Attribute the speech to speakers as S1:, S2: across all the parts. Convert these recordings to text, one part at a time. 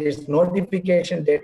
S1: its notification date.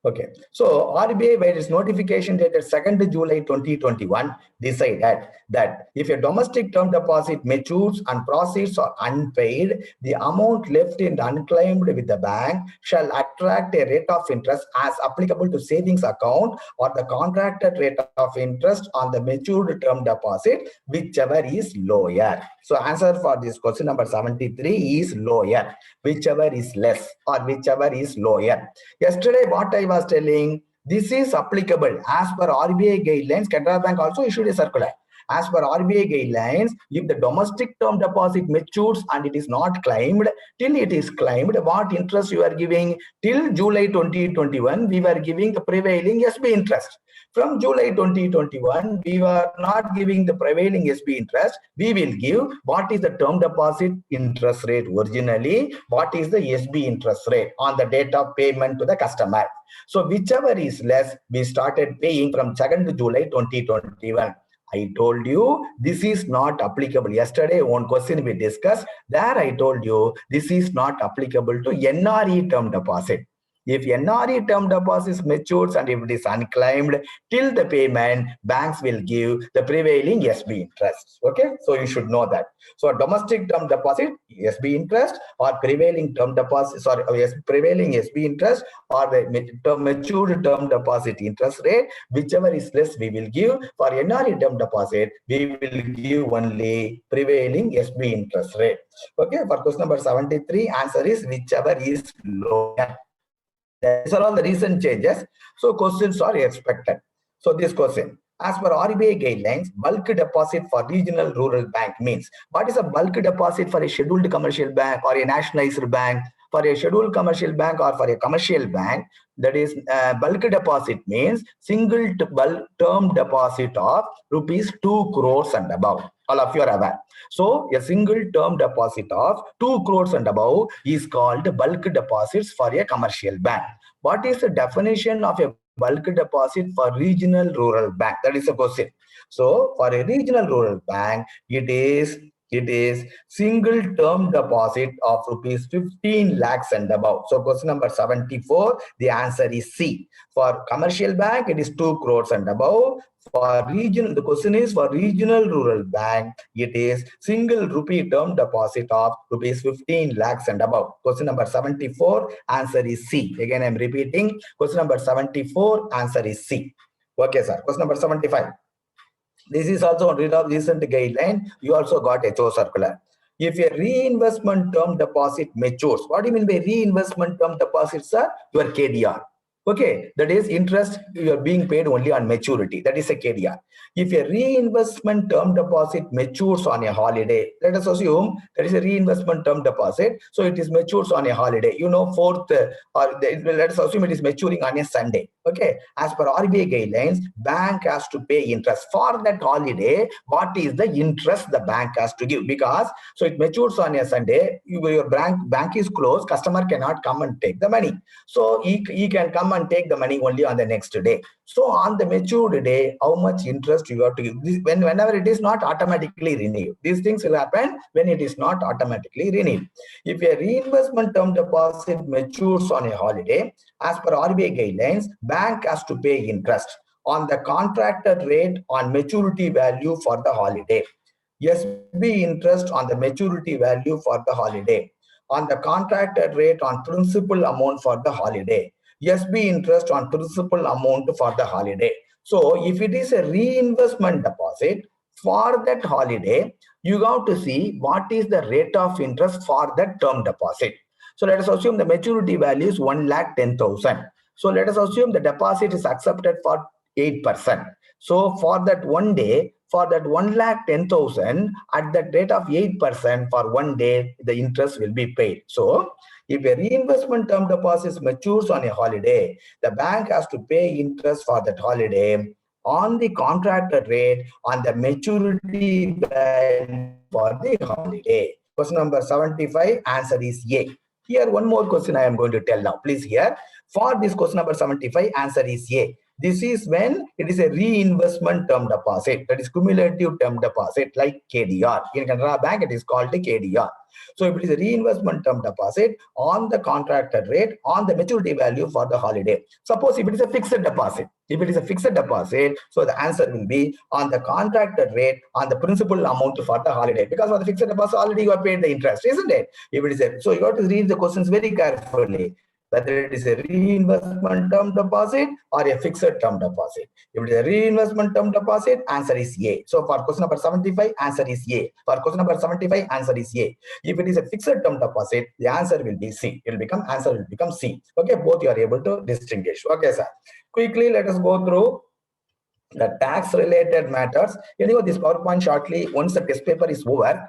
S1: Okay, so RBI, by its notification dated 2nd July 2021, decided that if a domestic term deposit matures and proceeds are unpaid, the amount left in unclaimed with the bank shall attract a rate of interest as applicable to savings account or the contracted rate of interest on the matured term deposit, whichever is lower. So answer for this question number 73 is lower, whichever is less or whichever is lower. Yesterday, what I was telling, this is applicable as per RBI guidelines. Canara Bank also issued a circular. As per RBI guidelines, if the domestic term deposit matures and it is not claimed, till it is claimed, what interest you are giving? Till July 2021, we were giving the prevailing SB interest. From July 2021, we were not giving the prevailing SB interest. We will give what is the term deposit interest rate originally, what is the SB interest rate on the date of payment to the customer. So whichever is less, we started paying from 2nd July 2021. I told you this is not applicable. Yesterday, one question we discussed, there I told you this is not applicable to NRE term deposit. If NRE term deposits matures and if it is unclaimed, till the payment, banks will give the prevailing SB interest. Okay, so you should know that. So a domestic term deposit, SB interest, or prevailing term deposit, sorry, prevailing SB interest, or the matured term deposit interest rate, whichever is less, we will give. For NRE term deposit, we will give only prevailing SB interest rate. Okay, for question number 73, answer is whichever is lower. These are all the recent changes. So questions are expected. So this question, as per RBI guidelines, bulk deposit for regional rural bank means, what is a bulk deposit for a scheduled commercial bank or a nationalized bank? For a scheduled commercial bank or for a commercial bank, that is bulk deposit means single bulk term deposit of rupees 2 crores and above. All of you are aware. So a single term deposit of 2 crores and above is called bulk deposits for a commercial bank. What is the definition of a bulk deposit for regional rural bank? That is a question. So for a regional rural bank, it is single term deposit of rupees 15 lakhs and above. So question number 74, the answer is C. For commercial bank, it is 2 crores and above. For region, the question is for regional rural bank, it is single rupee term deposit of rupees 15 lakhs and above. Question number 74, answer is C. Again, I am repeating. Question number 74, answer is C. Okay, sir. Question number 75. This is also on recent guideline. You also got HO circular. If a reinvestment term deposit matures, what do you mean by reinvestment term deposit, sir? Your KDR. Okay, that is interest you are being paid only on maturity. That is a KDR. If a reinvestment term deposit matures on a holiday, let us assume that is a reinvestment term deposit. So it is matures on a holiday. You know, 4th or let us assume it is maturing on a Sunday. Okay, as per RBI guidelines, bank has to pay interest for that holiday. What is the interest the bank has to give? Because so it matures on a Sunday. Your bank is closed. Customer cannot come and take the money. So he can come and take the money only on the next day. So on the matured day, how much interest you have to give? Whenever it is not automatically renewed. These things will happen when it is not automatically renewed. If a reinvestment term deposit matures on a holiday, as per RBI guidelines, bank has to pay interest on the contracted rate on maturity value for the holiday. SB interest on the maturity value for the holiday. On the contracted rate on principal amount for the holiday. SB interest on principal amount for the holiday. So if it is a reinvestment deposit for that holiday, you have to see what is the rate of interest for that term deposit. So let us assume the maturity value is 1,10,000. So let us assume the deposit is accepted for 8%. So for that one day, for that 1,10,000 at the rate of 8% for one day, the interest will be paid. So if a reinvestment term deposit matures on a holiday, the bank has to pay interest for that holiday on the contracted rate on the maturity value for the holiday. Question number 75, answer is A. Here one more question I am going to tell now. Please hear. For this question number 75, answer is A. This is when it is a reinvestment term deposit, that is cumulative term deposit, like KDR. In Canara Bank, it is called the KDR. So if it is a reinvestment term deposit on the contracted rate on the maturity value for the holiday. Suppose if it is a fixed deposit, so the answer will be on the contracted rate on the principal amount for the holiday, because for the fixed deposit already you have paid the interest, isn't it? If it is a, so you have to read the questions very carefully, whether it is a reinvestment term deposit or a fixed term deposit. If it is a reinvestment term deposit, answer is A. So for question number 75, answer is A. For question number 75, answer is A. If it is a fixed term deposit, the answer will be C. Answer will become C. Okay, both you are able to distinguish. Okay, sir. Quickly, let us go through the tax related matters. Anyway, this PowerPoint shortly, once the test paper is over,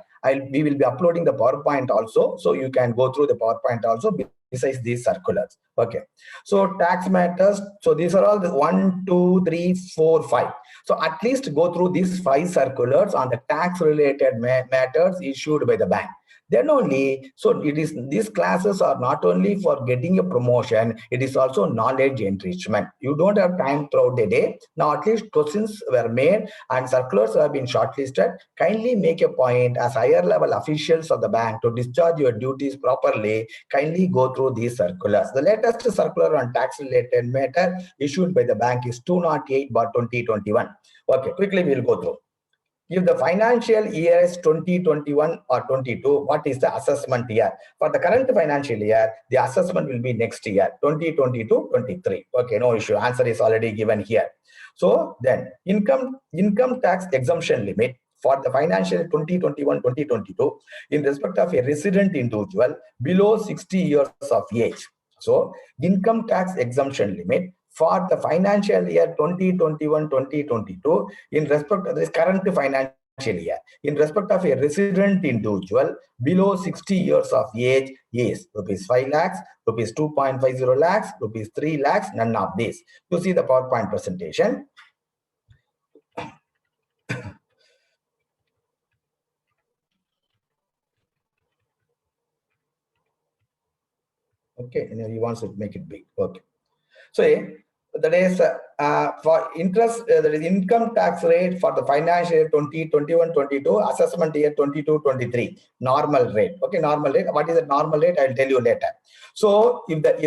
S1: we will be uploading the PowerPoint also, so you can go through the PowerPoint also besides these circulars. Okay, so tax matters. So these are all the 1, 2, 3, 4, 5. So at least go through these 5 circulars on the tax related matters issued by the bank. Then only, so it is, these classes are not only for getting a promotion, it is also knowledge enrichment. You don't have time throughout the day. Now at least questions were made and circulars have been shortlisted. Kindly make a point as higher level officials of the bank to discharge your duties properly. Kindly go through these circulars. The latest circular on tax related matter issued by the bank is 208/2021. Okay, quickly we'll go through. If the financial year is 2021 or 22, what is the assessment year? For the current financial year, the assessment will be next year, 2022-23. Okay, no issue. Answer is already given here. So then, income tax exemption limit for the financial 2021-2022 in respect of a resident individual below 60 years of age. So, income tax exemption limit for the financial year 2021-2022 in respect of this current financial year in respect of a resident individual below 60 years of age is rupees 5 lakhs, rupees 2.50 lakhs, rupees 3 lakhs, none of these. You see the PowerPoint presentation. Okay, and he wants to make it big. Okay. So that is for interest, there is income tax rate for the financial year 2021-22, assessment year 22-23, normal rate. Okay, normal rate. What is the normal rate? I'll tell you later. So if the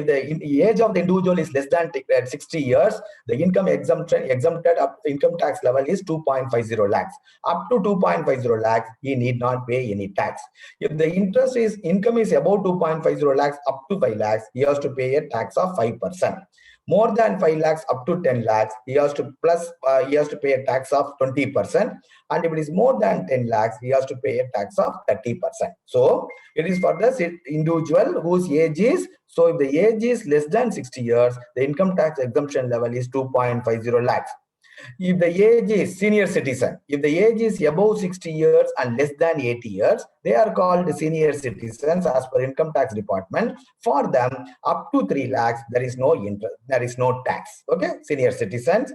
S1: age of the individual is less than 60 years, the income exempted income tax level is 2.50 lakhs. Up to 2.50 lakhs, he need not pay any tax. If the income is above 2.50 lakhs up to 5 lakhs, he has to pay a tax of 5%. More than 5 lakhs up to 10 lakhs, he has to pay a tax of 20%. And if it is more than 10 lakhs, he has to pay a tax of 30%. So it is for the individual whose age is, so if the age is less than 60 years, the income tax exemption level is 2.50 lakhs. If the age is senior citizen, if the age is above 60 years and less than 80 years, they are called senior citizens as per income tax department. For them, up to 3 lakhs, there is no interest, there is no tax. Okay, senior citizens,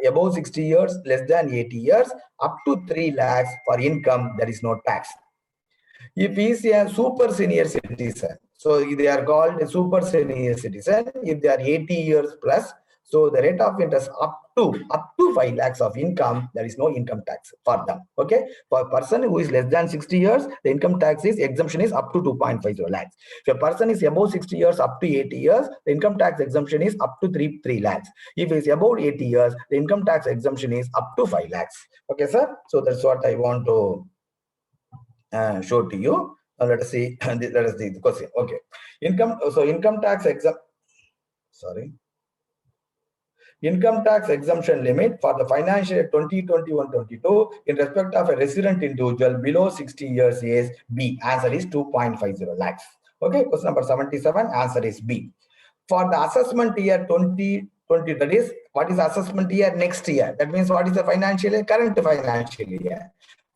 S1: above 60 years, less than 80 years, up to 3 lakhs for income, there is no tax. If he is a super senior citizen, so they are called a super senior citizen. If they are 80 years plus, so the rate of interest up to 5 lakhs of income, there is no income tax for them. Okay, for a person who is less than 60 years, the income tax exemption is up to 2.50 lakhs. If a person is above 60 years up to 80 years, the income tax exemption is up to 3 lakhs. If he is above 80 years, the income tax exemption is up to 5 lakhs. Okay, sir. So that's what I want to show to you. Let us see. Let us see the question. Okay, income tax income tax exemption limit for the financial year 2021-22 in respect of a resident individual below 60 years is B. Answer is 2.50 lakhs. Okay, question number 77. Answer is B. For the assessment year 2020, that is, what is assessment year? Next year. That means what is the financial year? Current financial year.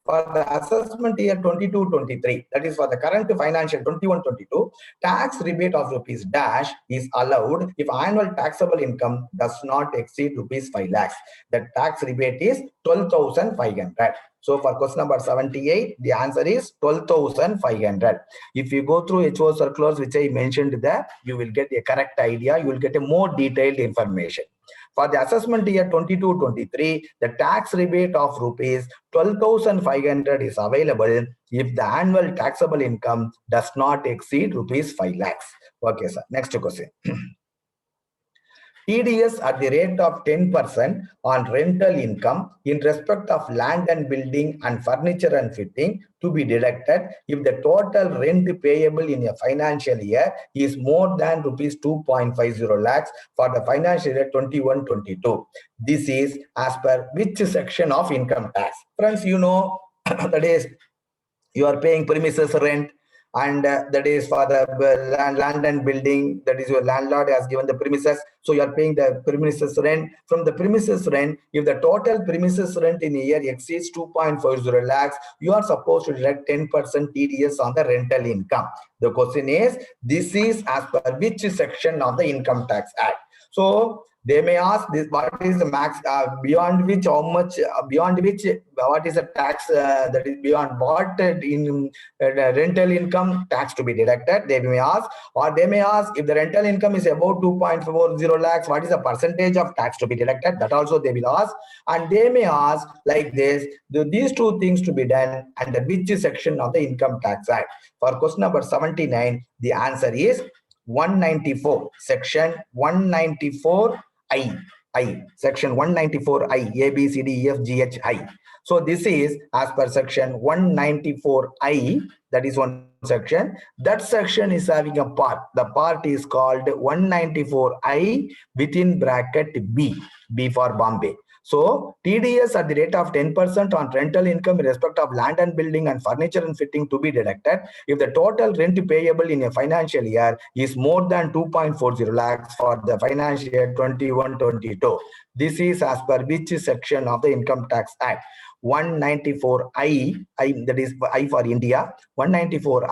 S1: For the assessment year 22-23, that is for the current financial 21-22, tax rebate of rupees dash is allowed if annual taxable income does not exceed rupees 5 lakhs. The tax rebate is 12,500. So for question number 78, the answer is 12,500. If you go through HO circulars, which I mentioned there, you will get a correct idea. You will get a more detailed information. For the assessment year 22-23, the tax rebate of rupees 12,500 is available if the annual taxable income does not exceed rupees 5 lakhs. Okay, sir. Next question. TDS at the rate of 10% on rental income in respect of land and building and furniture and fitting to be deducted if the total rent payable in a financial year is more than rupees 2.50 lakhs for the financial year 21-22. This is as per which section of income tax? Friends, you know that is you are paying premises rent, and that is for the land and building, that is your landlord has given the premises, so you are paying the premises rent. From the premises rent, if the total premises rent in a year exceeds 2.40 lakhs, you are supposed to deduct 10% TDS on the rental income. The question is, this is as per which section of the Income Tax Act? So they may ask this: what is the max beyond which, how much beyond which, what is the tax that is beyond what in rental income tax to be deducted? They may ask. Or they may ask, if the rental income is about 2.40 lakhs, what is the percentage of tax to be deducted? That also they will ask. And they may ask like this: these two things to be done under which section of the Income Tax Act? For question number 79, the answer is 194, section 194 section 194 A, B, C, D, E, F, G, H, I. So this is as per section 194 that is one section. That section is having a part. The part is called 194 within bracket B for Bombay. So TDS at the rate of 10% on rental income in respect of land and building and furniture and fitting to be deducted if the total rent payable in a financial year is more than 2.40 lakhs for the financial year 21-22. This is as per which section of the Income Tax Act? 194 that is I for India, 194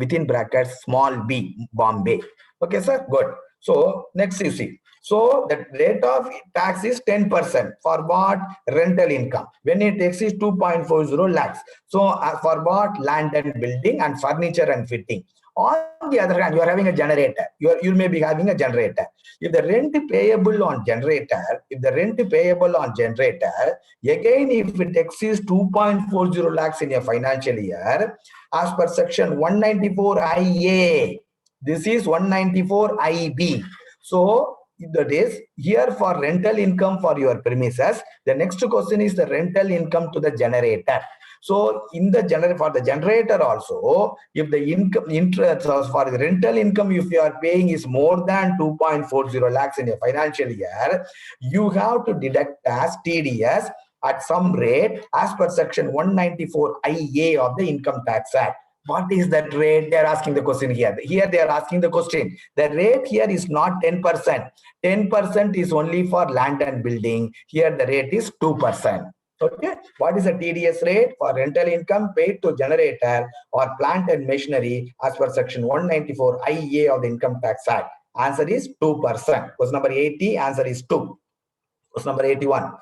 S1: within brackets small b, Bombay. Okay, sir, good. So next you see. So the rate of tax is 10% for what? Rental income. When it exceeds 2.40 lakhs. So for what? Land and building and furniture and fitting. On the other hand, you are having a generator. You may be having a generator. If the rent payable on generator, again, if it exceeds 2.40 lakhs in a financial year, as per section 194 IA, this is 194 IB. So that is here for rental income for your premises. The next question is the rental income to the generator. So in the for the generator also, if the interest for the rental income, if you are paying is more than 2.40 lakhs in a financial year, you have to deduct as TDS at some rate as per section 194 IA of the Income Tax Act. What is that rate? They are asking the question here. Here they are asking the question. The rate here is not 10%. 10% is only for land and building. Here the rate is 2%. Okay. What is the TDS rate for rental income paid to generator or plant and machinery as per section 194 IA of the Income Tax Act? Answer is 2%. Question number 80, answer is 2. Question number 81.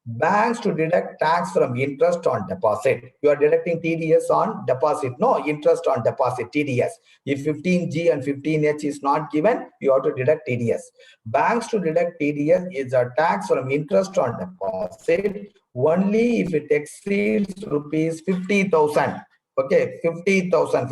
S1: Banks to deduct tax from interest on deposit. You are deducting TDS on deposit. No, interest on deposit, TDS. If 15G and 15H is not given, you have to deduct TDS. Banks to deduct TDS is a tax from interest on deposit only if it exceeds rupees 50,000. Okay, 50,000,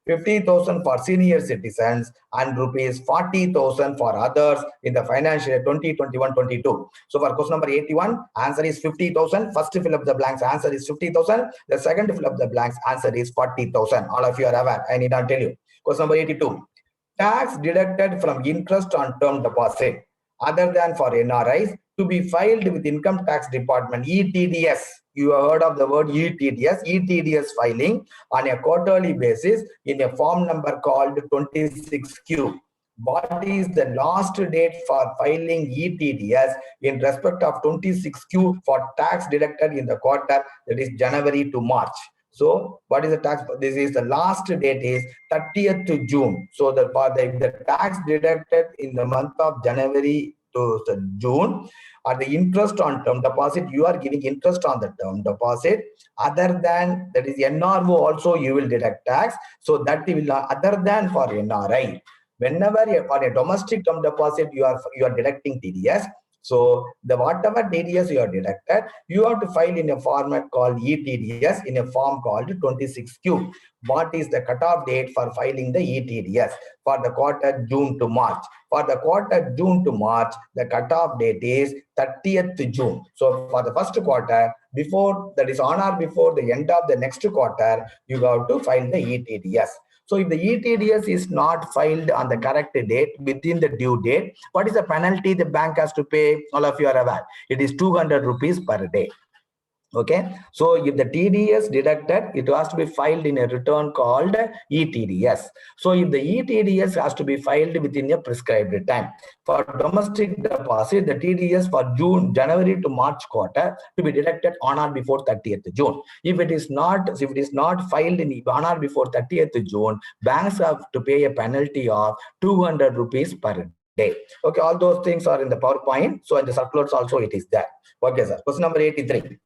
S1: 50,000 for senior citizens and rupees 40,000 for others in the financial year 2021-22. So for question number 81, answer is 50,000. First fill up the blanks, answer is 50,000. The second fill up the blanks, answer is 40,000. All of you are aware. I need not tell you. Question number 82. Tax deducted from interest on term deposit other than for NRIs to be filed with Income Tax Department, ETDS. You have heard of the word ETDS. ETDS filing on a quarterly basis in a form number called 26Q. What is the last date for filing ETDS in respect of 26Q for tax deducted in the quarter, that is January to March? So what is the tax? This is the last date is 30th to June. So the tax deducted in the month of January to June, or the interest on term deposit, you are giving interest on the term deposit. Other than that is NRO also you will deduct tax. So that will not, other than for NRI. Whenever on a domestic term deposit, you are deducting TDS. So the whatever TDS you are deducted, you have to file in a format called ETDS in a form called 26Q. What is the cutoff date for filing the ETDS for the quarter June to March? For the quarter June to March, the cutoff date is 30th June. So for the first quarter, before that is on or before the end of the next quarter, you have to file the ETDS. So if the ETDS is not filed on the correct date within the due date, what is the penalty the bank has to pay? All of you are aware. It is 200 rupees per day. Okay, so if the TDS deducted, it has to be filed in a return called ETDS. So if the ETDS has to be filed within a prescribed time. For domestic deposit, the TDS for January to March quarter to be deducted on or before 30th June. If it is not filed in on or before 30th June, banks have to pay a penalty of 200 rupees per day. Okay, all those things are in the PowerPoint. So in the circulars also it is there. Okay, sir. Question number 83.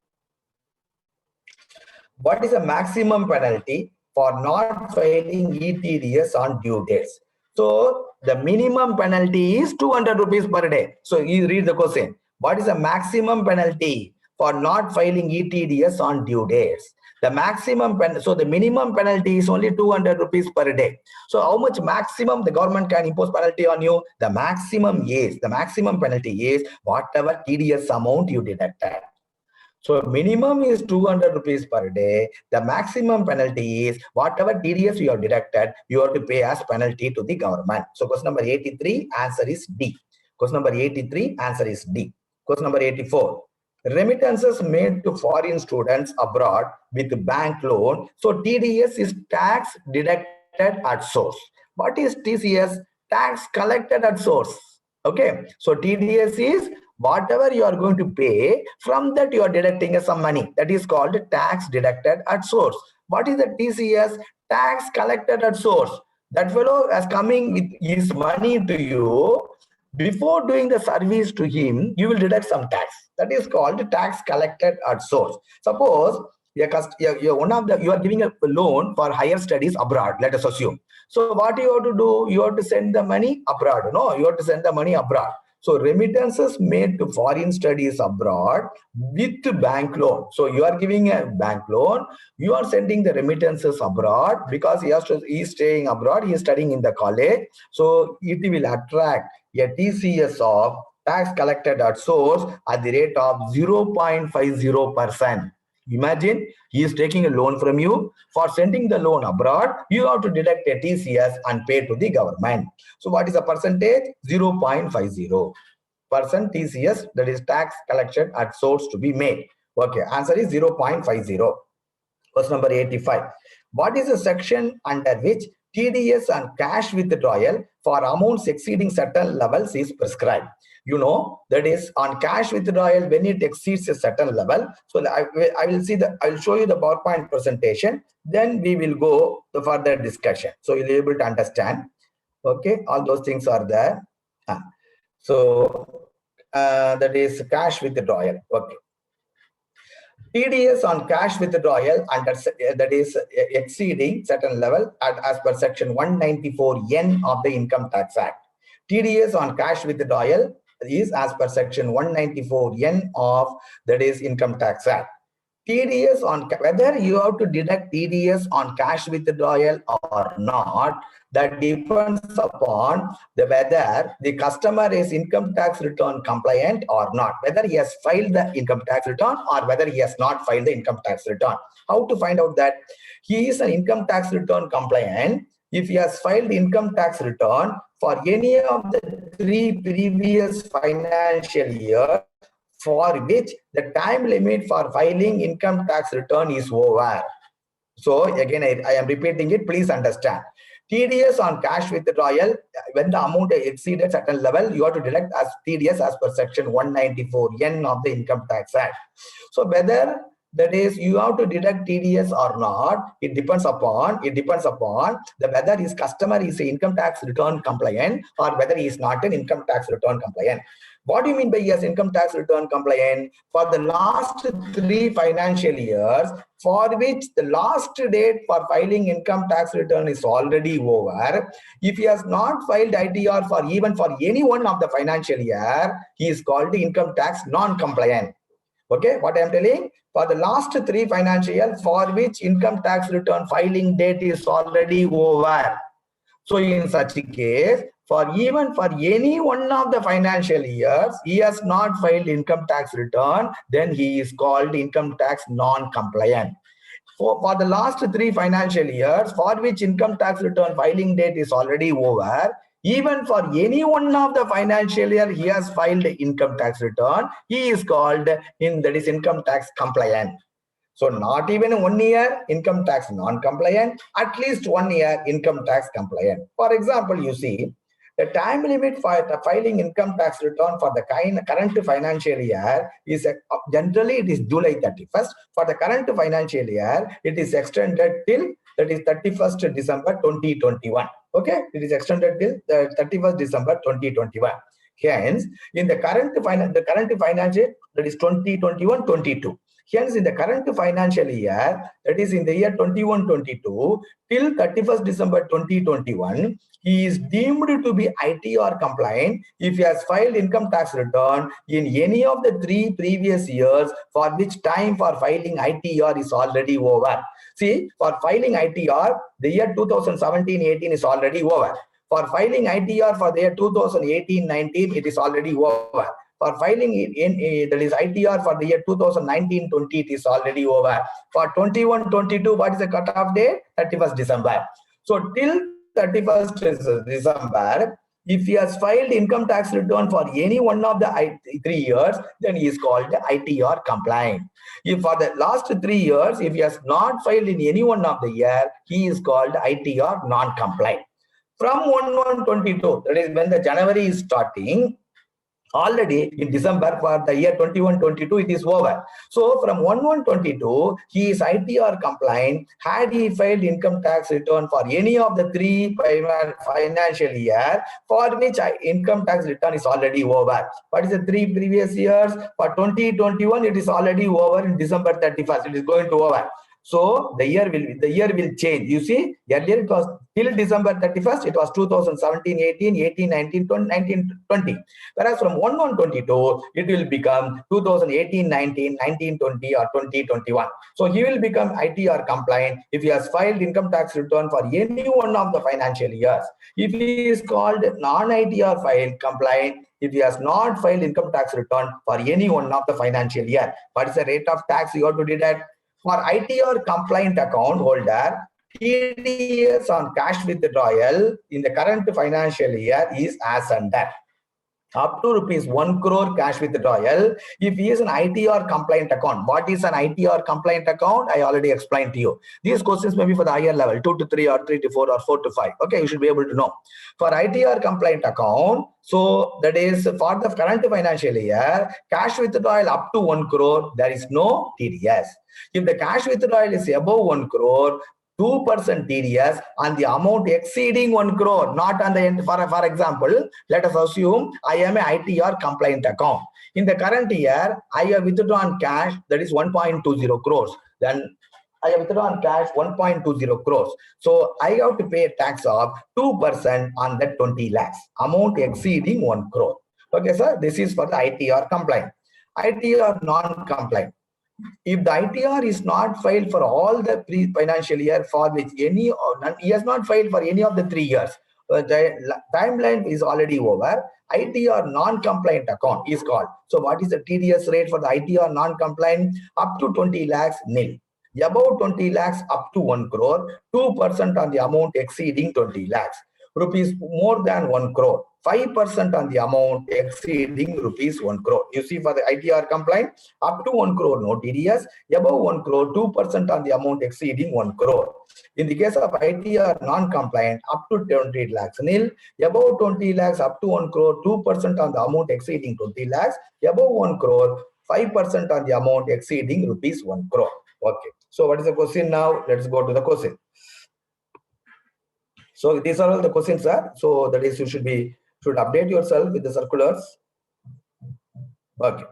S1: What is the maximum penalty for not filing ETDS on due dates? So the minimum penalty is 200 rupees per day. So you read the question. What is the maximum penalty for not filing ETDS on due dates? The maximum so the minimum penalty is only 200 rupees per day. So how much maximum the government can impose penalty on you? The maximum penalty is whatever TDS amount you deducted. So minimum is 200 rupees per day. The maximum penalty is whatever TDS you have deducted, you have to pay as penalty to the government. So question number 83, answer is D. Question number 83, answer is D. Question number 84. Remittances made to foreign students abroad with bank loan. So TDS is tax deducted at source. What is TCS? Tax collected at source. Okay. So TDS is whatever you are going to pay, from that you are deducting some money. That is called tax deducted at source. What is the TCS? Tax collected at source. That fellow is coming with his money to you. Before doing the service to him, you will deduct some tax. That is called tax collected at source. Suppose you are giving a loan for higher studies abroad, let us assume. So what you have to do? You have to send the money abroad. No, you have to send the money abroad. So remittances made to foreign studies abroad with bank loan. So you are giving a bank loan, you are sending the remittances abroad because he is staying abroad, he is studying in the college. So it will attract a TCS of tax collected at source at the rate of 0.50%. Imagine he is taking a loan from you. For sending the loan abroad, you have to deduct a TCS and pay to the government. So what is the percentage? 0.50% TCS, that is tax collection at source, to be made. Okay, answer is 0.50. Question number 85. What is the section under which TDS and cash withdrawal for amounts exceeding certain levels is prescribed? You know, that is on cash withdrawal when it exceeds a certain level. So I will show you the PowerPoint presentation. Then we will go to further discussion. So you'll be able to understand. Okay, all those things are there. So that is cash withdrawal. Okay. TDS on cash withdrawal under that is exceeding certain level as per section 194N of the Income Tax Act. TDS on cash withdrawal is as per section 194N of that is Income Tax Act. TDS on whether you have to deduct TDS on cash withdrawal or not, that depends upon whether the customer is income tax return compliant or not, whether he has filed the income tax return or whether he has not filed the income tax return. How to find out that he is an income tax return compliant? If he has filed income tax return for any of the 3 previous financial years for which the time limit for filing income tax return is over. So again, I am repeating it, please understand. TDS on cash withdrawal, when the amount exceeded certain level, you have to deduct as TDS as per section 194N of the Income Tax Act. So whether That is, you have to deduct TDS or not. It depends upon the whether his customer is an income tax return compliant or whether he is not an income tax return compliant. What do you mean by yes, income tax return compliant? For the last 3 financial years, for which the last date for filing income tax return is already over, if he has not filed ITR for even for any one of the financial year, he is called income tax non-compliant. Okay, what I am telling? For the last 3 financial years for which income tax return filing date is already over. So in such a case, for any one of the financial years, he has not filed income tax return, then he is called income tax non-compliant. For the last 3 financial years, for which income tax return filing date is already over, even for any one of the financial year he has filed income tax return, he is called income tax compliant. So not even 1 year income tax non-compliant, at least 1 year income tax compliant. For example, you see, the time limit for filing income tax return for the current financial year is generally it is July 31st. For the current financial year, it is extended till that is 31st December 2021. Okay, it is extended till the 31st December 2021. Hence, in the current financial, that is 2021-22. Hence, in the current financial year, that is in the year 21-22 till 31st December 2021, he is deemed to be ITR compliant if he has filed income tax return in any of the 3 previous years for which time for filing ITR is already over. See, for filing ITR, the year 2017-18 is already over. For filing ITR for the year 2018-19, it is already over. For filing that is ITR for the year 2019-20, it is already over. For 21-22, what is the cutoff date? 31st December. So till 31st December, if he has filed income tax return for any one of the 3 years, then he is called ITR compliant. If for the last 3 years, if he has not filed in any one of the year, he is called ITR non-compliant. From 1/1/22, that is when the January is starting, already in December for the year 21-22, it is over. So from 1/1/22, he is ITR compliant had he filed income tax return for any of the 3 financial year for which income tax return is already over. What is the 3 previous years? For 2021, it is already over in December 31st. It is going to over. So the year will change. You see, earlier it was till December 31st, it was 2017-18, 18-19, 19-20. Whereas from 1/1/22, it will become 2018-19, 19-20 or 20-21. So he will become ITR compliant if he has filed income tax return for any one of the financial years. If he is called non-ITR file compliant, if he has not filed income tax return for any one of the financial year. What is the rate of tax you have to deduct? For ITR compliant account holder, TDS on cash withdrawal in the current financial year is as under. Up to ₹1 crore cash withdrawal if he is an ITR compliant account. What is an ITR compliant account? I already explained to you. These questions may be for the higher level, 2 to 3 or 3 to 4 or 4 to 5. Okay, you should be able to know. For ITR compliant account, so that is for the current financial year, cash withdrawal up to 1 crore, there is no TDS. If the cash withdrawal is above 1 crore, 2% TDS on the amount exceeding 1 crore, not on the end. For example, let us assume I am a ITR compliant account. In the current year, I have withdrawn cash that is 1.20 crores. Then I have withdrawn cash 1.20 crores. So I have to pay a tax of 2% on that 20 lakhs, amount exceeding 1 crore. Okay, sir, this is for the ITR compliant. ITR non-compliant. If the ITR is not filed for all the pre-financial year for which any or none, he has not filed for any of the 3 years, the timeline is already over, ITR non-compliant account is called. So what is the TDS rate for the ITR non-compliant? Up to 20 lakhs nil. Above 20 lakhs up to 1 crore, 2% on the amount exceeding 20 lakhs. Rupees more than 1 crore, 5% on the amount exceeding rupees 1 crore. You see, for the ITR compliant, up to 1 crore, no TDS. Above 1 crore, 2% on the amount exceeding 1 crore. In the case of ITR non-compliant, up to 20 lakhs nil. Above 20 lakhs, up to 1 crore, 2% on the amount exceeding 20 lakhs. Above 1 crore, 5% on the amount exceeding rupees 1 crore. Okay. So what is the question now? Let's go to the question. So these are all the questions, sir. So that is, you should update yourself with the circulars. Okay.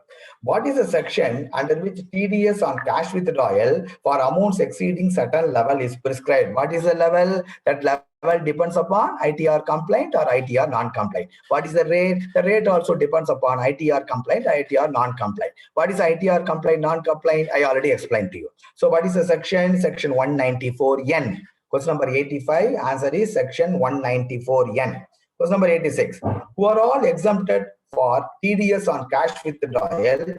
S1: What is the section under which TDS on cash withdrawal for amounts exceeding certain level is prescribed? What is the level? That level depends upon ITR compliant or ITR non-compliant. What is the rate? The rate also depends upon ITR compliant, ITR non-compliant. What is ITR compliant, non-compliant? I already explained to you. So what is the section? Section 194N. Question number 85, answer is section 194N. Question number 86. Who are all exempted for TDS on cash withdrawal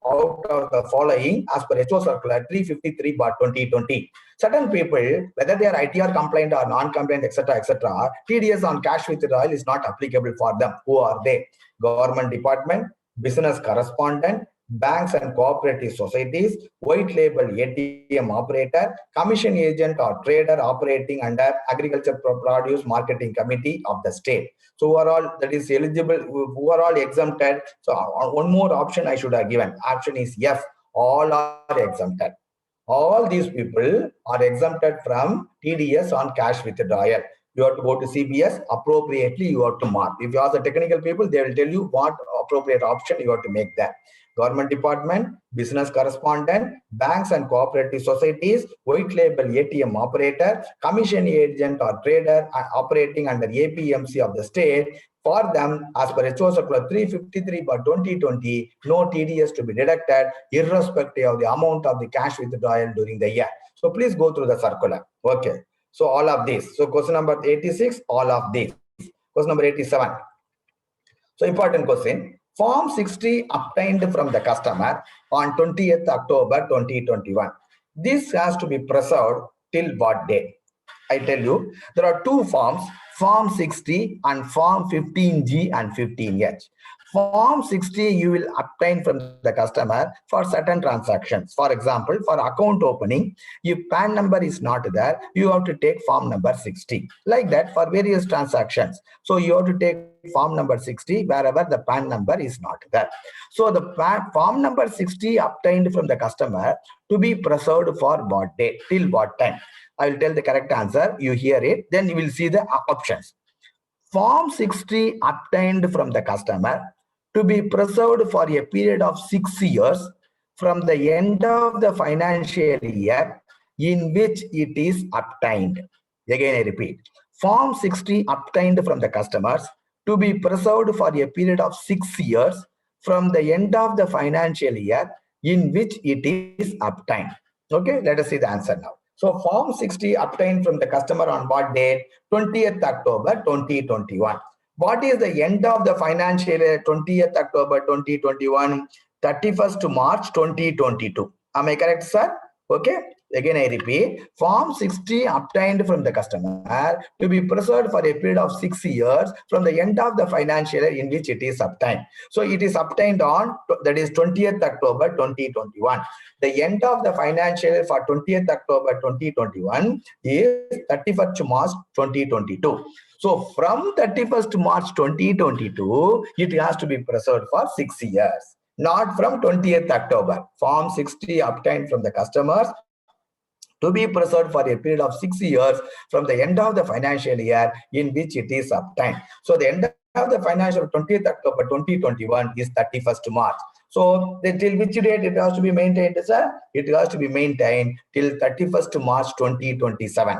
S1: out of the following as per HO Circular 353/2020? Certain people, whether they are ITR compliant or non-compliant, etc., TDS on cash withdrawal is not applicable for them. Who are they? Government department, business correspondent, banks and cooperative societies, white label ATM operator, commission agent or trader operating under agriculture produce marketing committee of the state. So who are all that is eligible, who are all exempted? So one more option I should have given. Option is F. All are exempted. All these people are exempted from TDS on cash withdrawal. You have to go to CBS, appropriately you have to mark. If you ask the technical people, they will tell you what appropriate option you have to make that. Government department, business correspondent, banks and cooperative societies, white label ATM operator, commission agent or trader operating under APMC of the state. For them, as per HO Circular 353/2020, no TDS to be deducted irrespective of the amount of the cash withdrawal during the year. So please go through the circular. Okay. So all of these. So question number 86, all of these. Question number 87. So important question. Form 60 obtained from the customer on 20th October 2021. This has to be preserved till what date? I tell you, there are two forms, Form 60 and Form 15G and 15H. Form 60 you will obtain from the customer for certain transactions. For example, for account opening, if PAN number is not there, you have to take form number 60. Like that for various transactions. So you have to take form number 60 wherever the PAN number is not there. So the form number 60 obtained from the customer to be preserved for what date, till what time? I will tell the correct answer. You hear it, then you will see the options. Form 60 obtained from the customer to be preserved for a period of 6 years from the end of the financial year in which it is obtained. Again, I repeat. Form 60 obtained from the customers to be preserved for a period of 6 years from the end of the financial year in which it is obtained. Okay, let us see the answer now. So Form 60 obtained from the customer on what date? 20th October 2021. What is the end of the financial year? 20th October 2021, 31st March 2022. Am I correct, sir? Okay. Again, I repeat, Form 60 obtained from the customer to be preserved for a period of 6 years from the end of the financial year in which it is obtained. So it is obtained on, that is 20th October 2021. The end of the financial year for 20th October 2021 is 31st March 2022. So from 31st March 2022, it has to be preserved for 6 years, not from 20th October. Form 60 obtained from the customers to be preserved for a period of 6 years from the end of the financial year in which it is obtained. So the end of the financial 20th October 2021 is 31st March. So till which date it has to be maintained, sir? It has to be maintained till 31st March 2027.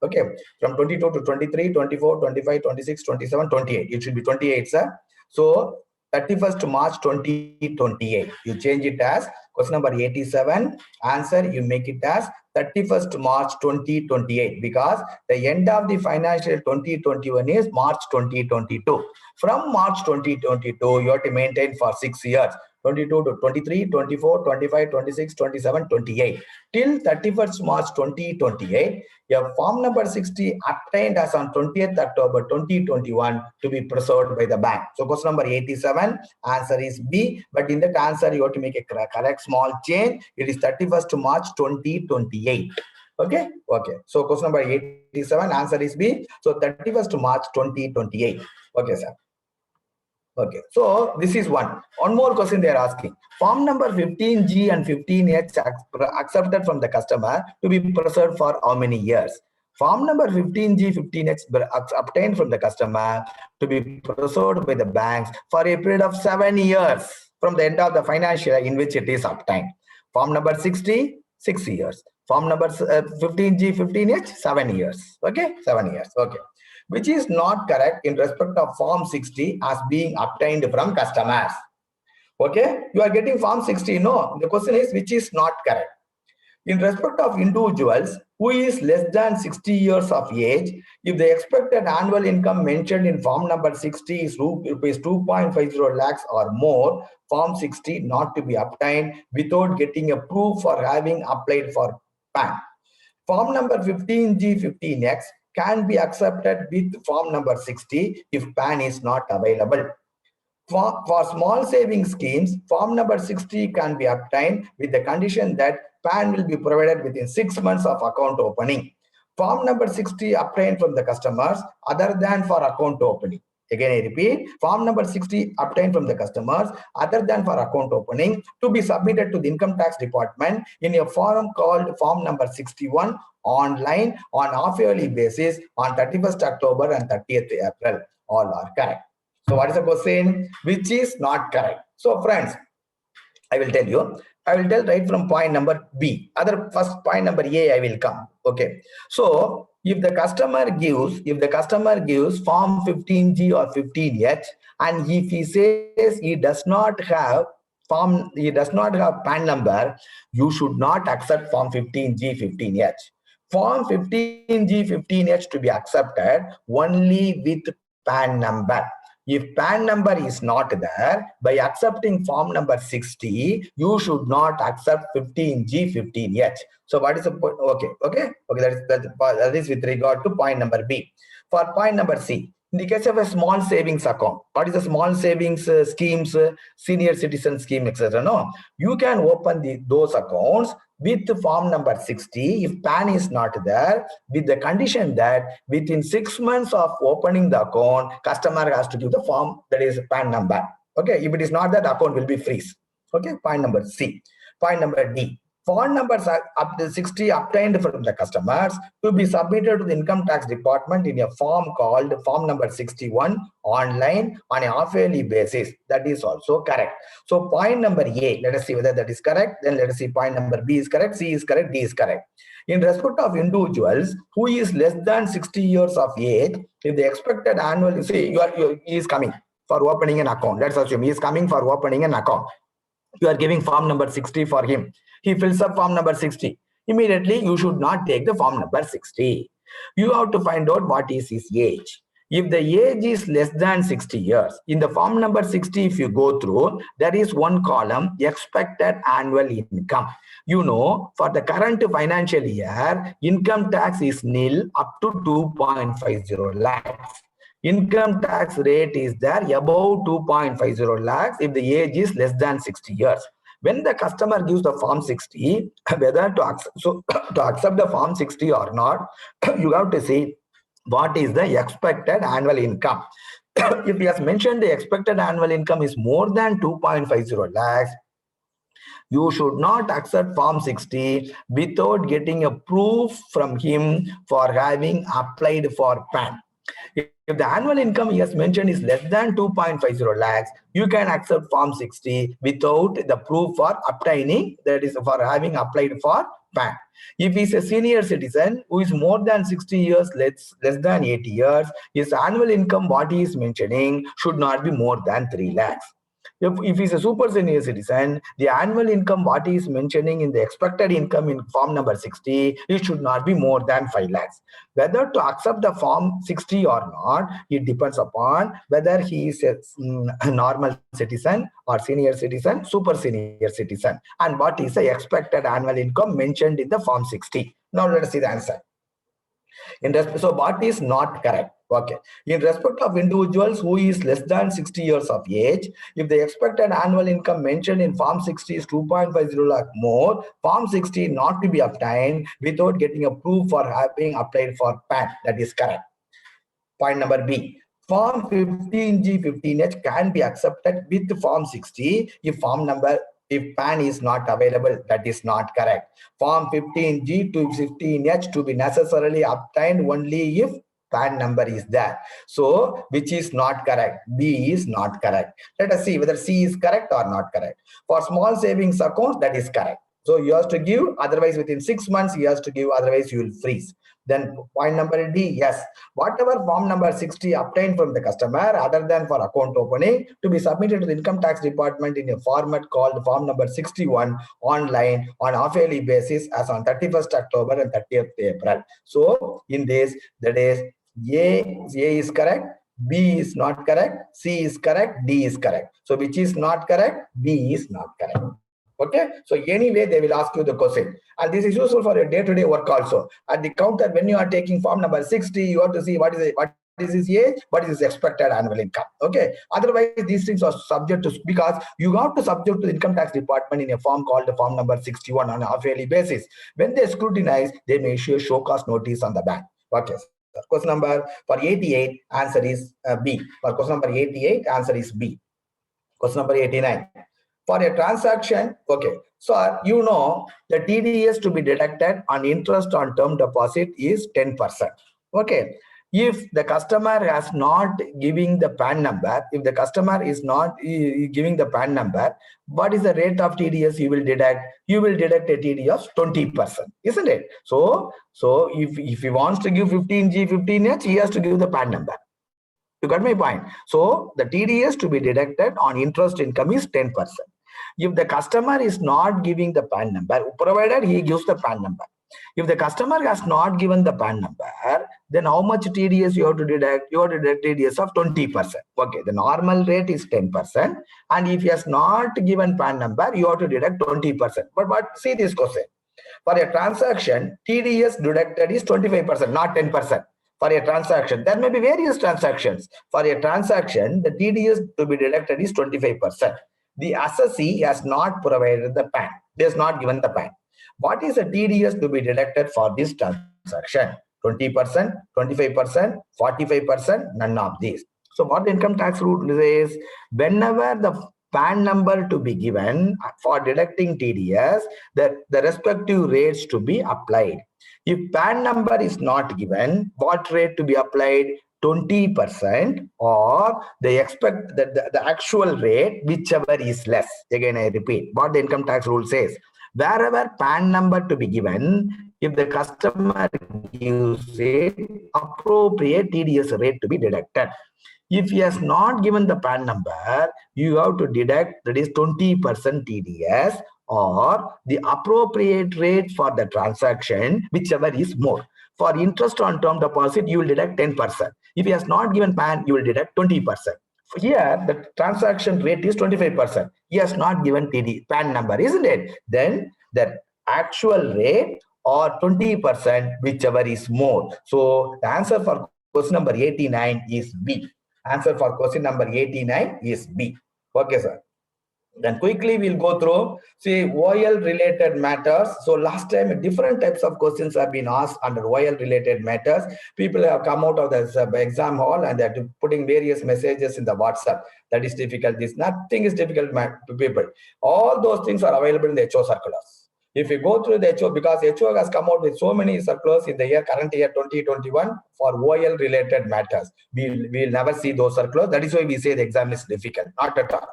S1: Okay, from 22 to 23, 24, 25, 26, 27, 28. It should be 28, sir. So 31st March 2028. You change it as question number 87. Answer, you make it as 31st March 2028 because the end of the financial 2021 is March 2022. From March 2022, you have to maintain for 6 years. 22 to 23, 24, 25, 26, 27, 28. Till 31st March 2028, your form number 60 obtained as on 20th October 2021 to be preserved by the bank. So question number 87, answer is B. But in that answer, you have to make a correct small change. It is 31st March 2028. Okay. Okay. So question number 87, answer is B. So 31st March 2028. Okay, sir. Okay, so this is one. One more question they are asking. Form number 15G and 15H accepted from the customer to be preserved for how many years? Form number 15G, 15H obtained from the customer to be preserved by the banks for a period of 7 years from the end of the financial year in which it is obtained. Form number 60, 6 years. Form number 15G, 15H, 7 years. Okay, 7 years. Okay. Which is not correct in respect of Form 60 as being obtained from customers. Okay, you are getting Form 60. No, the question is which is not correct. In respect of individuals who is less than 60 years of age, if the expected annual income mentioned in Form number 60 is rupees 2.50 lakhs or more, Form 60 not to be obtained without getting a proof for having applied for PAN. Form number 15G, 15X can be accepted with Form number 60 if PAN is not available. For small savings schemes, Form number 60 can be obtained with the condition that PAN will be provided within 6 months of account opening. Form number 60 obtained from the customers other than for account opening. Again, I repeat, Form number 60 obtained from the customers other than for account opening to be submitted to the Income Tax Department in a form called Form number 61 online on half-yearly basis on 31st October and 30th April. All are correct. So what is the question? Which is not correct. So friends, I will tell you. I will tell right from point number B. First point number A, I will come. Okay. So if the customer gives Form 15G or 15H, and if he says he does not have PAN number, you should not accept Form 15G, 15H. Form 15G, 15H to be accepted only with PAN number. If PAN number is not there, by accepting Form number 60, you should not accept 15G, 15H. So what is the point? Okay. That is with regard to point number B. For point number C, in the case of a small savings account, what is a small savings schemes, senior citizen scheme, etc. No, you can open those accounts with Form number 60 if PAN is not there, with the condition that within 6 months of opening the account, customer has to give the form, that is PAN number. Okay, if it is not, that account will be freeze. Okay, point number C. Point number D. Form numbers are up to 60 obtained from the customers to be submitted to the Income Tax Department in a form called Form number 61 online on a half-yearly basis. That is also correct. So point number A, let us see whether that is correct. Then let us see point number B is correct, C is correct, D is correct. In respect of individuals who is less than 60 years of age, if the expected annual, he is coming for opening an account. Let's assume he is coming for opening an account. You are giving Form number 60 for him. He fills up Form number 60. Immediately, you should not take the Form number 60. You have to find out what is his age. If the age is less than 60 years, in the Form number 60, if you go through, there is one column, expected annual income. You know, for the current financial year, income tax is nil up to 2.50 lakhs. Income tax rate is there above 2.50 lakhs if the age is less than 60 years. When the customer gives the Form 60, whether to accept the Form 60 or not, you have to see what is the expected annual income. If he has mentioned the expected annual income is more than 2.50 lakhs, you should not accept Form 60 without getting a proof from him for having applied for PAN. If the annual income he has mentioned is less than 2.50 lakhs, you can accept Form 60 without the proof for obtaining, that is for having applied for PAN. If he is a senior citizen who is more than 60 years, less than 80 years, his annual income, what he is mentioning, should not be more than 3 lakhs. If he's a super senior citizen, the annual income, what he is mentioning in the expected income in Form number 60, it should not be more than 5 lakhs. Whether to accept the Form 60 or not, it depends upon whether he is a normal citizen or senior citizen, super senior citizen, and what is the expected annual income mentioned in the Form 60. Now let us see the answer. So what is not correct? Okay. In respect of individuals who is less than 60 years of age, if the expected annual income mentioned in Form 60 is 2.50 lakh more, Form 60 not to be obtained without getting a proof for having applied for PAN. That is correct. Point number B. Form 15G, 15H can be accepted with Form 60 if PAN is not available. That is not correct. Form 15G to 15H to be necessarily obtained only if PAN number is there. So, which is not correct? B is not correct. Let us see whether C is correct or not correct. For small savings account, that is correct. So you have to give, otherwise within 6 months you have to give, otherwise you will freeze. Then point number D, yes, whatever form number 60 obtained from the customer other than for account opening to be submitted to the income tax department in a format called form number 61 online on half-yearly basis as on 31st October and 30th April. So in this, that is A is correct, B is not correct, C is correct, D is correct. So which is not correct? B is not correct. Okay, so anyway they will ask you the question, and this is useful for your day-to-day work also. At the counter, when you are taking form number 60, you have to see what is his age, what is his expected annual income. Okay, otherwise these things are subject to, because you have to subject to the income tax department in a form called the form number 61 on a half-yearly basis. When they scrutinize, they may issue a show cause notice on the bank. Okay, so question number for 88, answer is B. For question number 88, answer is B. Question number 89. For a transaction, okay, so you know the TDS to be deducted on interest on term deposit is 10%. Okay, if the customer has not giving the PAN number, if the customer is not giving the PAN number, what is the rate of TDS you will deduct? You will deduct a TDS of 20%, isn't it? So if he wants to give 15G, 15H, he has to give the PAN number. You got my point? So the TDS to be deducted on interest income is 10%. If the customer is not giving the PAN number, provided he gives the PAN number. If the customer has not given the PAN number, then how much TDS you have to deduct? You have to deduct TDS of 20%. Okay, the normal rate is 10%. And if he has not given PAN number, you have to deduct 20%. But see this question. For a transaction, TDS deducted is 25%, not 10%. For a transaction, there may be various transactions. For a transaction, the TDS to be deducted is 25%. The assessee has not provided the PAN. They has not given the PAN. What is the TDS to be deducted for this transaction? 20%, 25%, 45%, none of these. So what the income tax rule says, whenever the PAN number to be given for deducting TDS, the respective rates to be applied. If PAN number is not given, what rate to be applied? 20%, or they expect that the actual rate, whichever is less. Again, I repeat what the income tax rule says. Wherever PAN number to be given, if the customer gives it, appropriate TDS rate to be deducted. If he has not given the PAN number, you have to deduct, that is 20% TDS, or the appropriate rate for the transaction, whichever is more. For interest on term deposit, you will deduct 10%. If he has not given PAN, you will deduct 20%. Here, the transaction rate is 25%. He has not given PAN number, isn't it? Then the actual rate or 20%, whichever is more. So the answer for question number 89 is B. Answer for question number 89 is B. Okay, sir. Then quickly we'll go through, see, OL related matters. So last time different types of questions have been asked under OL related matters. People have come out of the exam hall and they're putting various messages in the WhatsApp. That is difficult. Nothing is difficult to people. All those things are available in the HO circulars. If you go through the HO, because HO has come out with so many circulars in the current year 2021 for OL related matters. We'll never see those circulars. That is why we say the exam is difficult. Not at all.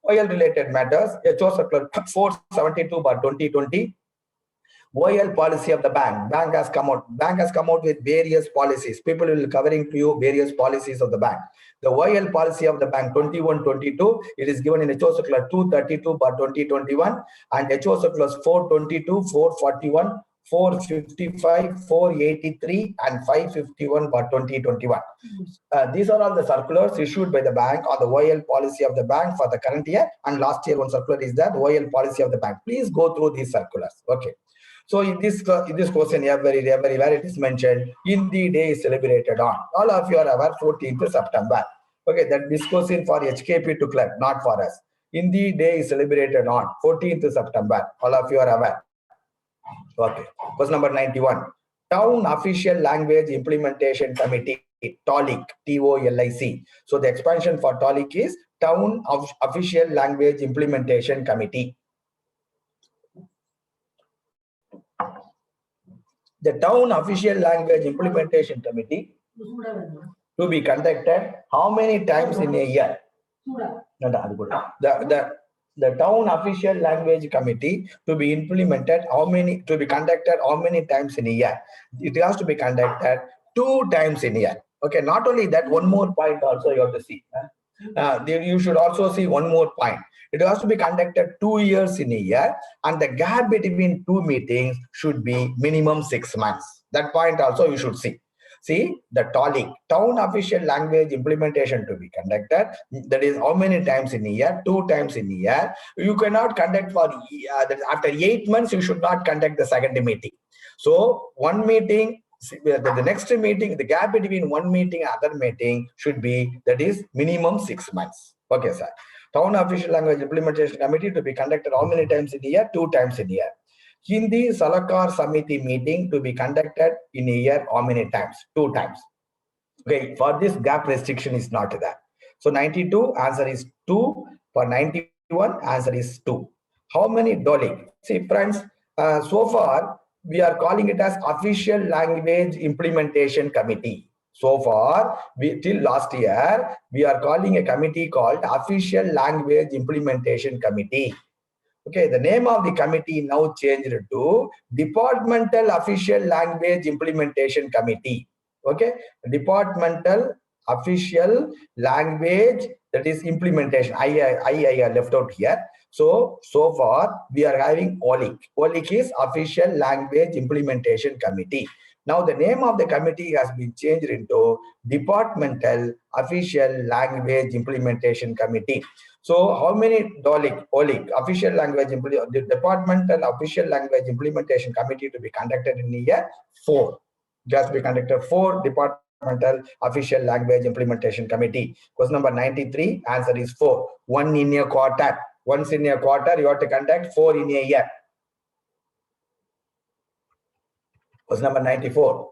S1: OL related matters, HO circular 472/2020. OL policy of the bank. Bank has come out with various policies. People will be covering to you various policies of the bank. The OL policy of the bank 21-22, it is given in HO circular 232/2021 and HO circulars 422, 441, 455, 483 and 551/2021. These are all the circulars issued by the bank or the OL policy of the bank for the current year, and last year one circular is that OL policy of the bank. Please go through these circulars. Okay. So in this question, everywhere it is mentioned, Hindi Day is celebrated on. All of you are aware, 14th September. Okay, that this question for HKP to clerk, not for us. Hindi Day is celebrated on 14th September. All of you are aware. Okay. Question number 91. Town Official Language Implementation Committee TOLIC, TOLIC. So the expansion for TOLIC is Town of Official Language Implementation Committee. The Town Official Language Implementation Committee to be conducted how many times in a year? The Town Official Language Committee to be implemented to be conducted how many times in a year? It has to be conducted 2 times in a year. Okay, not only that, one more point also you have to see. You should also see one more point. It has to be conducted 2 years in a year, and the gap between 2 meetings should be minimum 6 months. That point also you should see. See, the TOLIC, Town Official Language Implementation to be conducted. That is how many times in a year? 2 times in a year. You cannot conduct for, after 8 months, you should not conduct the second meeting. So, one meeting, the next meeting, the gap between one meeting and other meeting should be, that is minimum 6 months. Okay, sir. Town Official Language Implementation Committee to be conducted how many times in a year? 2 times in a year. Hindi Salakar Samiti meeting to be conducted in a year how many times? 2 times. Okay, for this gap restriction is not there. So 92 answer is 2. For 91 answer is 2. How many DOLIC? See friends, so far we are calling it as Official Language Implementation Committee. So far, till last year, we are calling a committee called Official Language Implementation Committee. Okay, the name of the committee now changed to Departmental Official Language Implementation Committee. Okay, Departmental Official Language, that is implementation. I left out here. So far we are having OLIC. OLIC is Official Language Implementation Committee. Now the name of the committee has been changed into Departmental Official Language Implementation Committee. So how many OLIC, Official Language the Departmental Official Language Implementation Committee to be conducted in a year? 4. Just be conducted 4 Departmental Official Language Implementation Committee. Question number 93, answer is 4. 1 in a quarter. Once in a quarter, you have to conduct 4 in a year. Question number 94.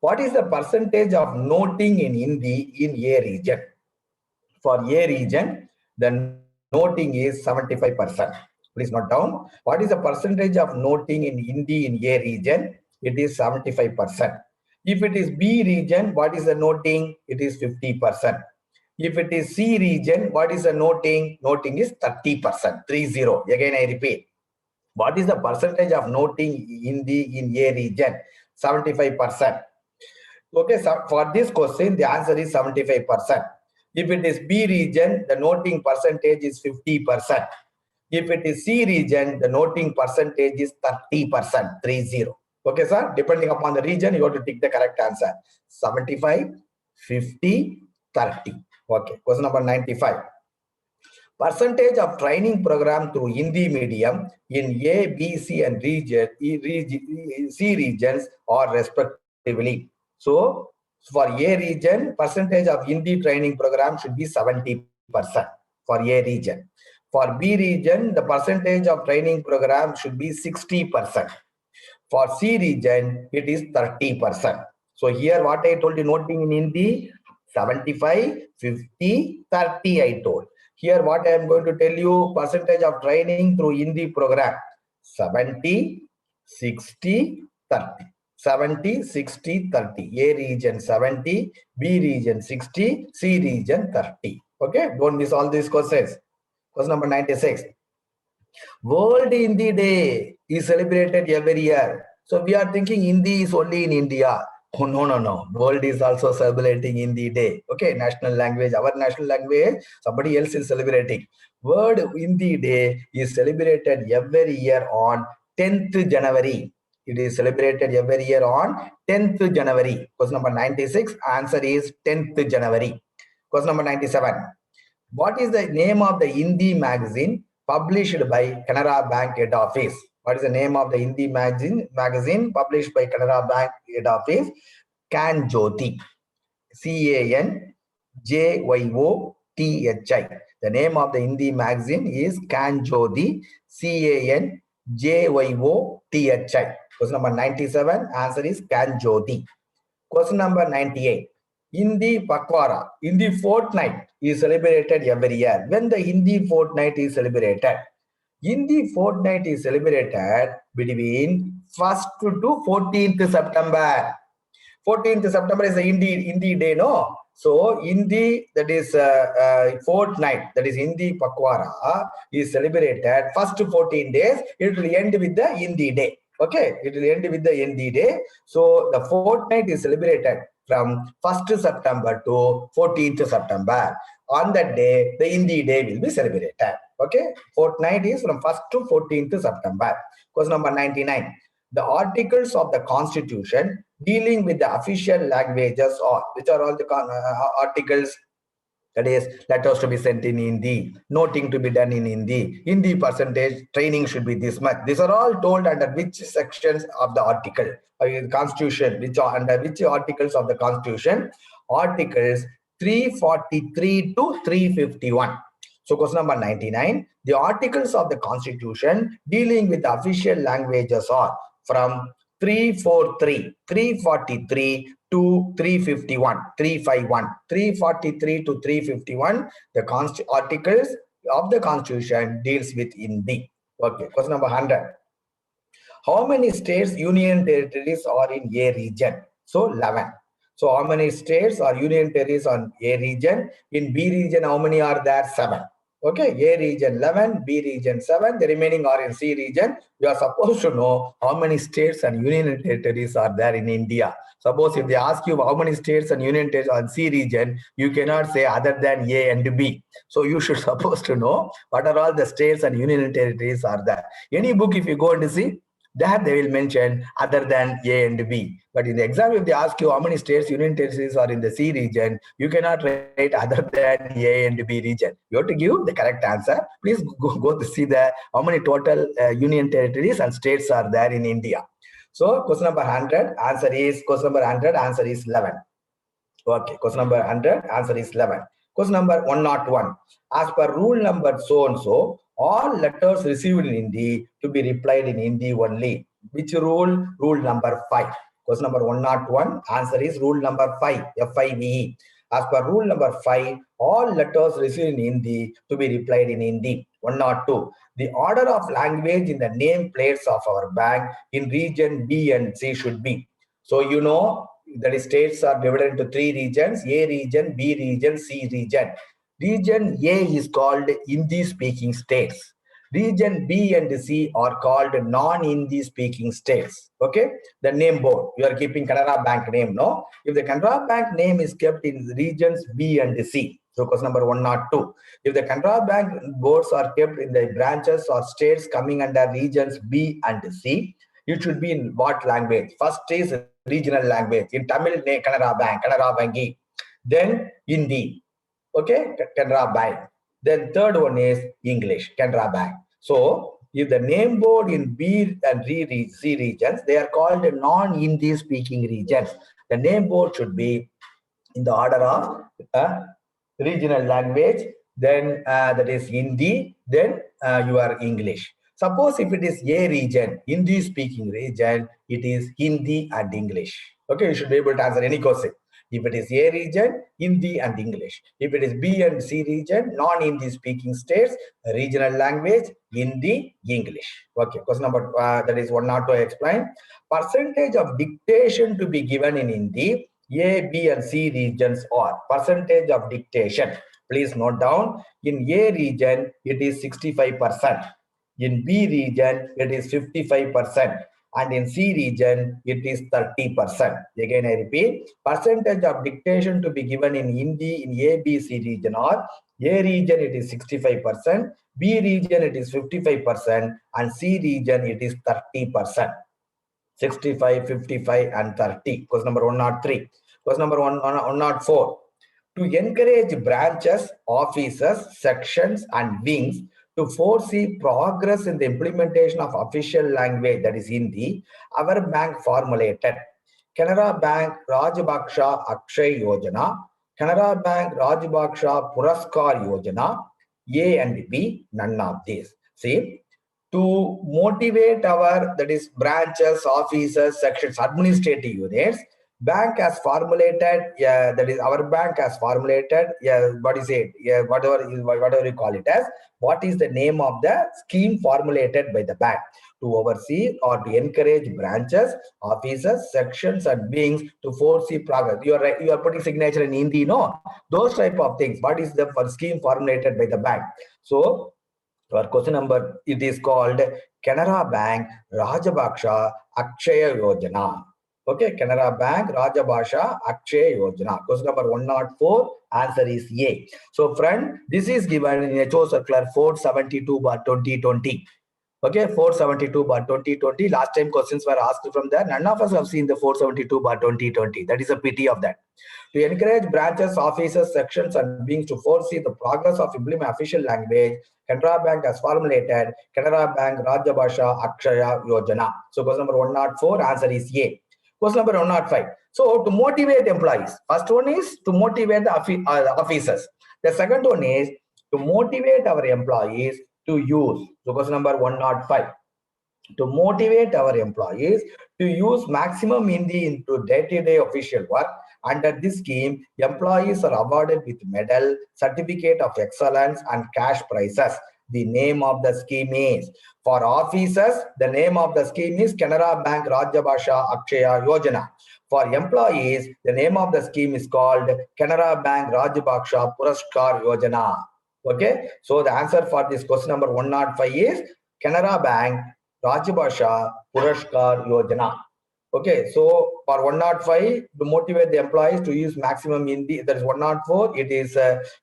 S1: What is the percentage of noting in Hindi in A region? For A region, the noting is 75%. Please note down. What is the percentage of noting in Hindi in A region? It is 75%. If it is B region, what is the noting? It is 50%. If it is C region, what is the noting? Noting is 30%. 30. Again, I repeat. What is the percentage of noting Hindi in A region? 75%. Okay, so for this question, the answer is 75%. If it is B region, the noting percentage is 50%. If it is C region, the noting percentage is 30%. 30. Okay, sir. Depending upon the region, you have to take the correct answer. 75, 50, 30. Okay. Question number 95. Percentage of training program through Hindi medium in A, B, C, and C regions are respectively. So, for A region, percentage of Hindi training program should be 70% for A region. For B region, the percentage of training program should be 60%. For C region, it is 30%. So here what I told you, noting in Hindi, 75, 50, 30 I told. Here what I am going to tell you, percentage of training through Hindi program, 70, 60, 30. 70, 60, 30. A region 70, B region 60, C region 30. Okay, don't miss all these questions. Question number 96. World Hindi Day is celebrated every year. So we are thinking Hindi is only in India. Oh, no. World is also celebrating Hindi Day. Okay, national language, our national language, somebody else is celebrating. World Hindi Day is celebrated every year on 10th January. It is celebrated every year on 10th January. Question number 96, answer is 10th January. Question number 97. What is the name of the Hindi magazine published by Canara Bank Head Office? What is the name of the Hindi magazine published by Canara Bank Head Office? Can Jyoti. CANJYOTHI. The name of the Hindi magazine is Can Jyoti. CANJYOTHI. Question number 97. Answer is Can Jyoti. Question number 98. Hindi Pakwara, Hindi fortnight is celebrated every year. When the Hindi fortnight is celebrated? Hindi fortnight is celebrated between 1st to 14th September. 14th September is the Hindi day, no? So Hindi, that is fortnight, that is Hindi Pakwara, is celebrated first 14 days. It will end with the Hindi day. Okay, it will end with the Hindi day. So the fortnight is celebrated from 1st September to 14th September. On that day, the Hindi day will be celebrated. Okay, fortnight is from 1st to 14th September. Question number 99. The articles of the Constitution dealing with the official languages, or which are all the articles, that is letters to be sent in Hindi, noting to be done in Hindi percentage, training should be this much. These are all told under which sections of the article, Constitution, which are under which articles of the Constitution? Articles 343 to 351. So question number 99, the articles of the Constitution dealing with the official languages are from 343 to 351, 343 to 351. The articles of the Constitution deals with Hindi. Okay, question number 100. How many states, union territories are in A region? So 11. So how many states or union territories on A region? In B region, how many are there? 7. Okay, A region 11, B region 7, the remaining are in C region. You are supposed to know how many states and union territories are there in India. Suppose if they ask you how many states and union territories on C region, you cannot say other than A and B. So you should supposed to know what are all the states and union territories are there. Any book, if you go and see, that they will mention other than A and B. But in the exam, if they ask you how many states, union territories are in the C region, you cannot write other than A and B region. You have to give the correct answer. Please go to see the how many total union territories and states are there in India. So question number 100, answer is 11. Okay, question number 100, answer is 11. Question number 101. As per rule number so and so, all letters received in Hindi to be replied in Hindi only. Which rule? Rule number 5. Question number 101. Answer is rule number 5. FIVE. As per rule number 5, all letters received in Hindi to be replied in Hindi. 102. The order of language in the name plates of our bank in region B and C should be. So you know that is states are divided into 3 regions: A region, B region, C region. Region A is called Hindi speaking states. Region B and C are called non-Hindi speaking states. Okay, the name board, you are keeping Canara Bank name, no? If the Canara Bank name is kept in regions B and C, so question number 102. If the Canara Bank boards are kept in the branches or states coming under regions B and C, it should be in what language? First is regional language. In Tamil, Canara Bank, Canara Banki. Then Hindi, okay, Canara Bank. Then third one is English, Canara Bank. So if the name board in B and C regions, they are called non-Hindi speaking regions. The name board should be in the order of regional language, then that is Hindi, then your English. Suppose if it is A region, Hindi speaking region, it is Hindi and English. Okay, you should be able to answer any question. If it is A region, Hindi and English. If it is B and C region, non-Hindi speaking states, regional language, Hindi, English. Okay, question number that is 102 explain. Percentage of dictation to be given in Hindi, A, B and C regions are. Percentage of dictation. Please note down, in A region, it is 65%. In B region, it is 55%. And in C region, it is 30%. Again, I repeat, percentage of dictation to be given in Hindi in A, B, C region are: A region, it is 65%, B region, it is 55%, and C region, it is 30%. 65, 55, and 30. Question number 103. Question number 104. To encourage branches, offices, sections, and wings to foresee progress in the implementation of official language, that is Hindi, our bank formulated Canara Bank Rajbaksha Akshay Yojana, Canara Bank Rajbaksha Puraskar Yojana, A and B, none of these. See, to motivate our, that is branches, offices, sections, administrative units, bank has formulated, that is our bank has formulated, what is it, whatever you call it as, what is the name of the scheme formulated by the bank to oversee or to encourage branches, offices, sections and wings to foresee progress. You are putting signature in Hindi, no, those type of things. What is the scheme formulated by the bank? So our question number, it is called Canara Bank Rajabhaksha Akshaya Yojana. Okay, Canara Bank Rajabhaksha Akshaya Yojana. Question number 104, answer is A. So friend, this is given in HO circular 472/2020. Okay, 472/2020. Last time questions were asked from there. None of us have seen the 472/2020. That is a pity of that. To encourage branches, offices, sections, and wings to foresee the progress of implementing official language, Canara Bank has formulated Canara Bank Rajabhasha Akshaya Yojana. So question number 104, answer is A. Question number 105. So to motivate employees, first one is to motivate the officers. The second one is to motivate our employees to use. So question number 105. To motivate our employees to use maximum Hindi into day-to-day official work. Under this scheme, employees are awarded with medal, certificate of excellence, and cash prizes. The name of the scheme is, for officers, the name of the scheme is Canara Bank Rajabhasha Akshaya Yojana. For employees, the name of the scheme is called Canara Bank Rajabhaksha Puraskar Yojana. Okay, so the answer for this question number 105 is Canara Bank Rajabhasha Puraskar Yojana. Okay, so for 105, to motivate the employees to use maximum Hindi, that is 104, it is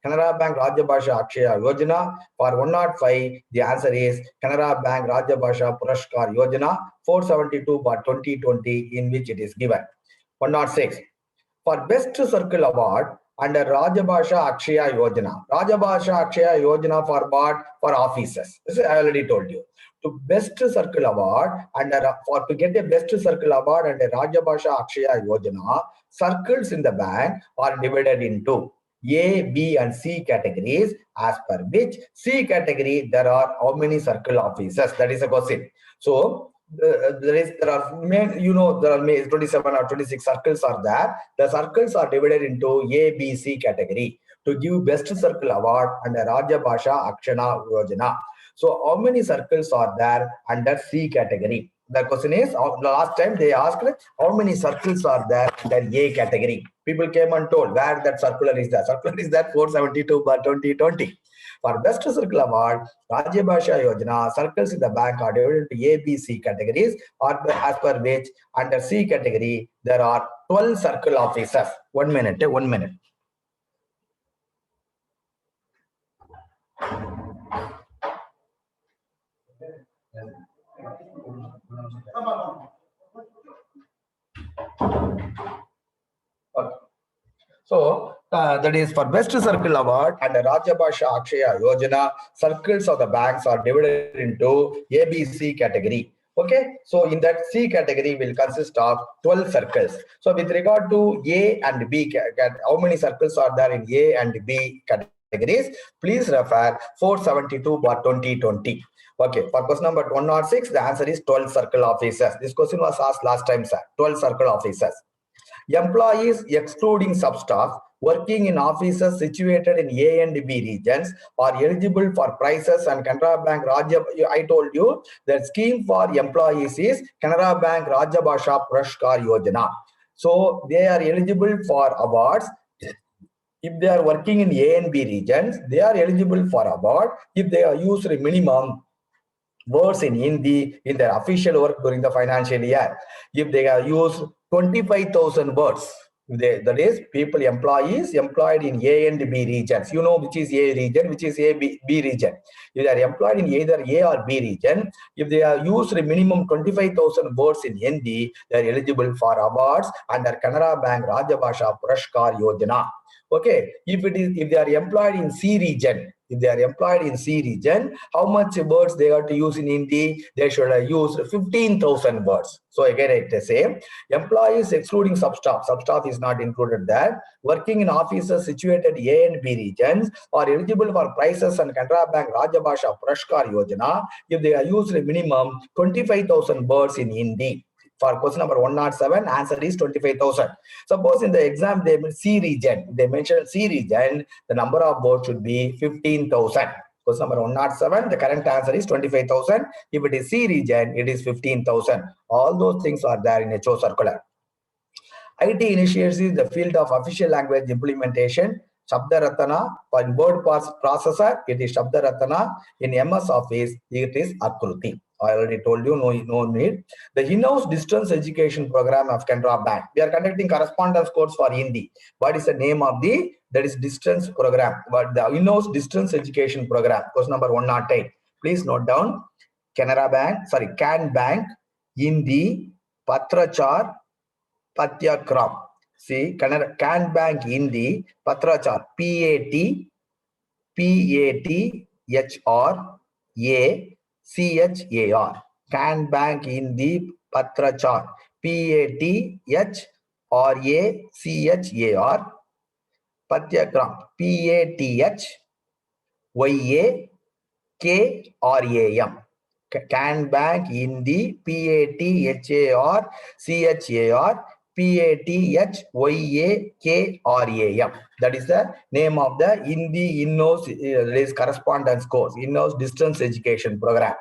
S1: Canara Bank Rajabhasha Akshaya Yojana. For 105, the answer is Canara Bank Rajabhasha Puraskar Yojana, 472/2020, in which it is given. 106. For Best Circle Award under Rajabhasha Akshaya Yojana. Rajabhasha Akshaya Yojana for what? For officers. This I already told you. To Best Circle Award to get a Best Circle Award under Rajabhasha Akshaya Yojana, circles in the bank are divided into A, B, and C categories, as per which C category there are how many circle officers? That is a question. So there are 27 or 26 circles are there. The circles are divided into A, B, C category to give Best Circle Award under Rajabhasha Akshaya Yojana. So how many circles are there under C category? The question is, last time they asked how many circles are there under A category. People came and told where that circular is there. Circular is that 472/2020. For Best Circle Award, Rajabhasha Yojana, circles in the bank are divided into A, B, C categories, or as per which under C category there are 12 circle officers. 1 minute. Okay. So that is for Best Circle Award and the Rajabhasha Akshaya Yojana, circles of the banks are divided into A, B, C category. Okay, so in that C category will consist of 12 circles. So with regard to A and B, how many circles are there in A and B categories? Please refer 472/2020. Okay, for question number 106, the answer is 12 circle officers. This question was asked last time, sir. 12 circle officers. Employees excluding substaff working in offices situated in A and B regions are eligible for prices and Canara Bank I told you the scheme for employees is Canara Bank Rajabhasha Puraskar Yojana. So they are eligible for awards. If they are working in A and B regions, they are eligible for award if they are used minimum words in Hindi in their official work during the financial year. If they are used 25,000 words, that is people, employees employed in A and B regions. You know which is A region, which is B region. If they are employed in either A or B region, if they are used a minimum 25,000 words in Hindi, they are eligible for awards under Canara Bank Rajabhasha Puraskar Yojana. Okay, if they are employed in C region, how much words they are to use in Hindi? They should have used 15,000 words. So again, it say employees excluding substaff is not included there. Working in offices situated A and B regions are eligible for prices and Canara Bank Rajabhasha Puraskar Yojana if they are used a minimum 25,000 words in Hindi. For question number 107, answer is 25,000. Suppose in the exam they C region, they mentioned C region, the number of votes should be 15,000. Question number 107, the correct answer is 25,000. If it is C region, it is 15,000. All those things are there in HO circular. IT initiates in the field of official language implementation. Shabdaratana, for word processor, it is Shabdaratana. In MS Office, it is Akruti. I already told you, no need. The in-house distance education program of Canara Bank. We are conducting correspondence course for Hindi. What is the name of that is distance program? But the in-house distance education program. Question number 108. Please note down. Canara Bank, Can Bank, Hindi, Patrachar, Patyakram. See, Can Bank Hindi, Patrachar, Patrachar. Can Bank Hindi, Patrachar, Patrachar. Patyakram, Patyakram. Can Bank Hindi, Patrachar, Patyakram. That is the name of the Hindi in-house correspondence course, in-house distance education program.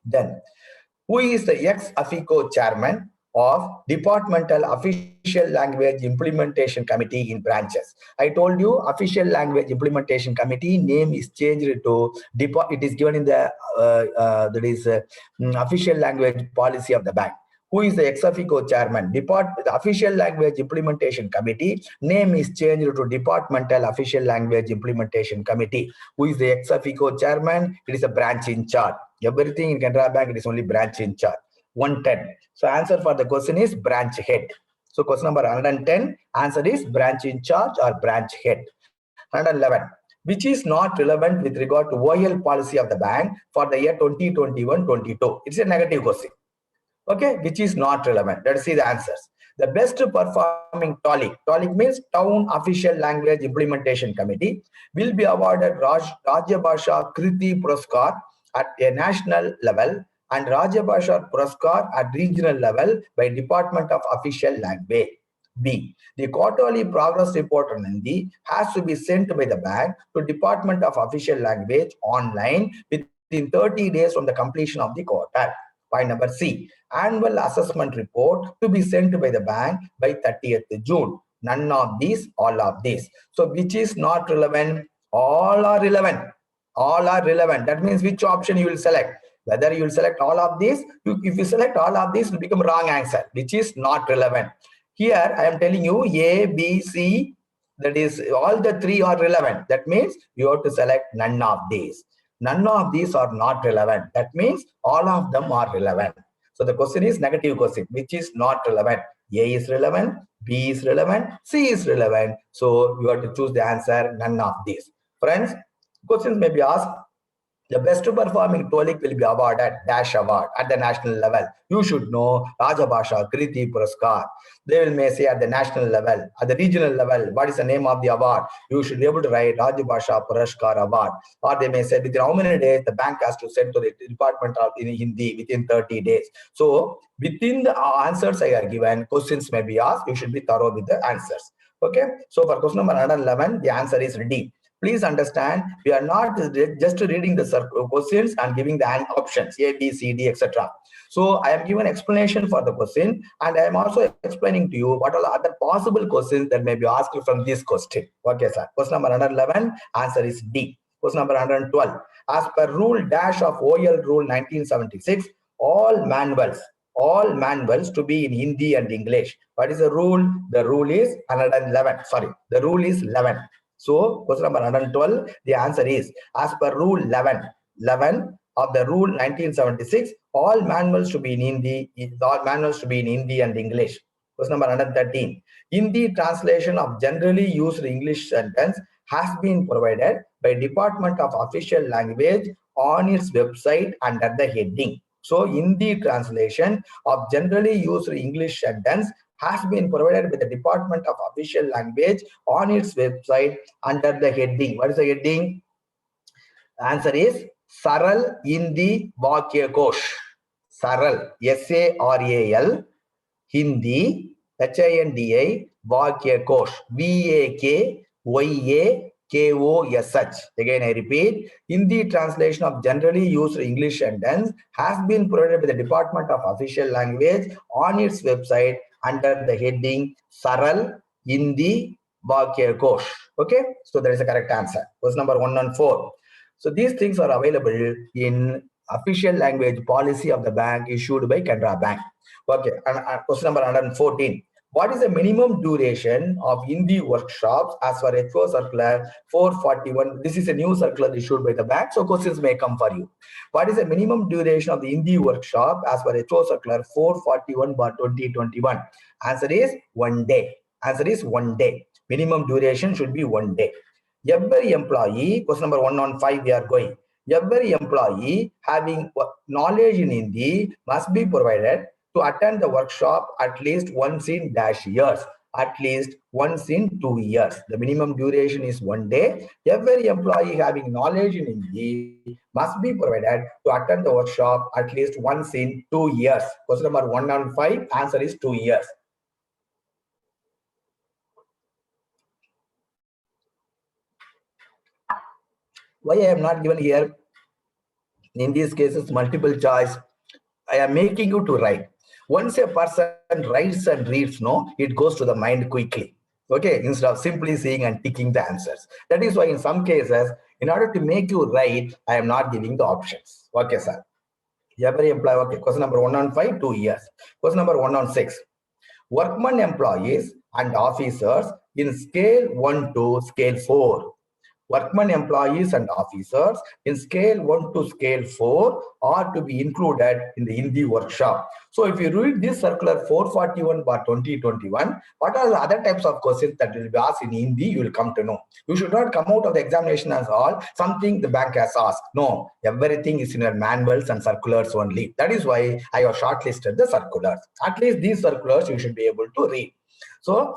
S1: Then, who is the ex-officio chairman of Departmental Official Language Implementation Committee in branches? I told you Official Language Implementation Committee name is changed to it is given in the Official Language Policy of the bank. Who is the ex-officio chairman? The Official Language Implementation Committee name is changed to Departmental Official Language Implementation Committee. Who is the ex-officio chairman? It is a branch in charge. Everything in Canara Bank, it is only branch in charge. 110. So answer for the question is branch head. So question number 110, answer is branch in charge or branch head. 111. Which is not relevant with regard to OL policy of the bank for the year 2021-22. It's a negative question. Okay, which is not relevant. Let's see the answers. The best performing TOLIC means Town Official Language Implementation Committee, will be awarded Rajabhasha Kriti Puraskar at a national level and Rajabhasha Puraskar at regional level by Department of Official Language. B. The quarterly progress report on Hindi has to be sent by the bank to Department of Official Language online within 30 days from the completion of the quarter. Point number C. Annual assessment report to be sent by the bank by 30th June. None of these, all of these. So which is not relevant? All are relevant. All are relevant. That means which option you will select. Whether you will select all of these, if you select all of these, it will become wrong answer, which is not relevant. Here I am telling you A, B, C, that is all the three are relevant. That means you have to select none of these. None of these are not relevant. That means all of them are relevant. So the question is negative question, which is not relevant. A is relevant, B is relevant, C is relevant. So you have to choose the answer, none of these. Friends, questions may be asked. The best performing TOLIC will be awarded Dash Award at the national level. You should know Rajabhasha Kriti Puraskar. They will may say at the national level, at the regional level, what is the name of the award? You should be able to write Rajabhasha Puraskar Award. Or they may say within how many days the bank has to send to the Department of Hindi within 30 days. So within the answers I have given, questions may be asked. You should be thorough with the answers. Okay. So for question number 111, the answer is D. Please understand, we are not just reading the questions and giving the options A, B, C, D, etc. So I am giving explanation for the question, and I am also explaining to you what are the other possible questions that may be asked from this question. Okay, sir. Question number 111, answer is D. Question number 112. As per rule dash of OL rule 1976, all manuals to be in Hindi and English. What is the rule? The rule is 111. Sorry, the rule is 11. So, question number 112, the answer is, as per rule 11 of the rule 1976, all manuals to be in Hindi, and English. Question number 113, Hindi translation of generally used English sentence has been provided by Department of Official Language on its website under the heading. So, Hindi translation of generally used English sentence has been provided by the Department of Official Language on its website under the heading. What is the heading? The answer is Saral Hindi Vakya Kosh. Saral, S-A-R-A-L, Hindi, H-I-N-D-I, Vakyakosh, V-A-K-Y-A-K-O-S-H. Again, I repeat, Hindi translation of generally used English sentence has been provided by the Department of Official Language on its website under the heading Saral Hindi Vakyakosh. Okay, so that is the correct answer. Question number 114. So these things are available in official language policy of the bank issued by Canara Bank. Okay, and question number 114. What is the minimum duration of Hindi workshops as per HO circular 441? This is a new circular issued by the bank, so questions may come for you. What is the minimum duration of the Hindi workshop as per HO circular 441/2021? Answer is 1 day. Answer is 1 day. Minimum duration should be 1 day. Every employee, question number 115 we are going. Every employee having knowledge in Hindi must be provided to attend the workshop at least once in dash years, at least once in 2 years. The minimum duration is 1 day. Every employee having knowledge in Hindi must be provided to attend the workshop at least once in 2 years. Question number 115, answer is 2 years. Why I am not given here? In these cases, multiple choice. I am making you to write. Once a person writes and reads, no, it goes to the mind quickly. Okay, instead of simply seeing and ticking the answers. That is why in some cases, in order to make you write, I am not giving the options. Okay, sir. Every employee, okay. Question number 115, 2 years. Question number 116. Workman employees and officers in scale 1 to scale 4. Workman employees and officers in scale 1 to scale 4 are to be included in the Hindi workshop. So if you read this circular 441/2021, what are the other types of questions that will be asked in Hindi, you will come to know. You should not come out of the examination as all something the bank has asked. No, everything is in your manuals and circulars only. That is why I have shortlisted the circulars. At least these circulars you should be able to read. So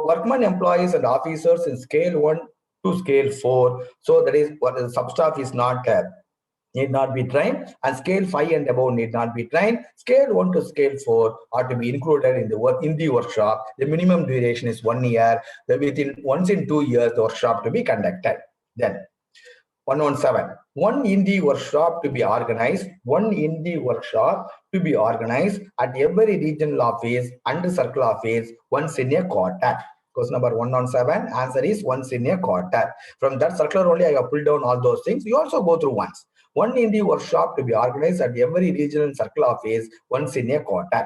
S1: workman employees and officers in scale 1 to scale 4, so that is what the substaff is not need not be trained, and scale 5 and above need not be trained. Scale 1 to scale 4 are to be included in the workshop. The minimum duration is 1 year. Once in 2 years the workshop to be conducted. Then 117. One Hindi workshop to be organized. One Hindi workshop to be organized at every regional office and circle office once in a quarter. Question number 117, answer is once in a quarter. From that circular only I have pulled down all those things. You also go through once. One Hindi workshop to be organized at every regional circle office once in a quarter.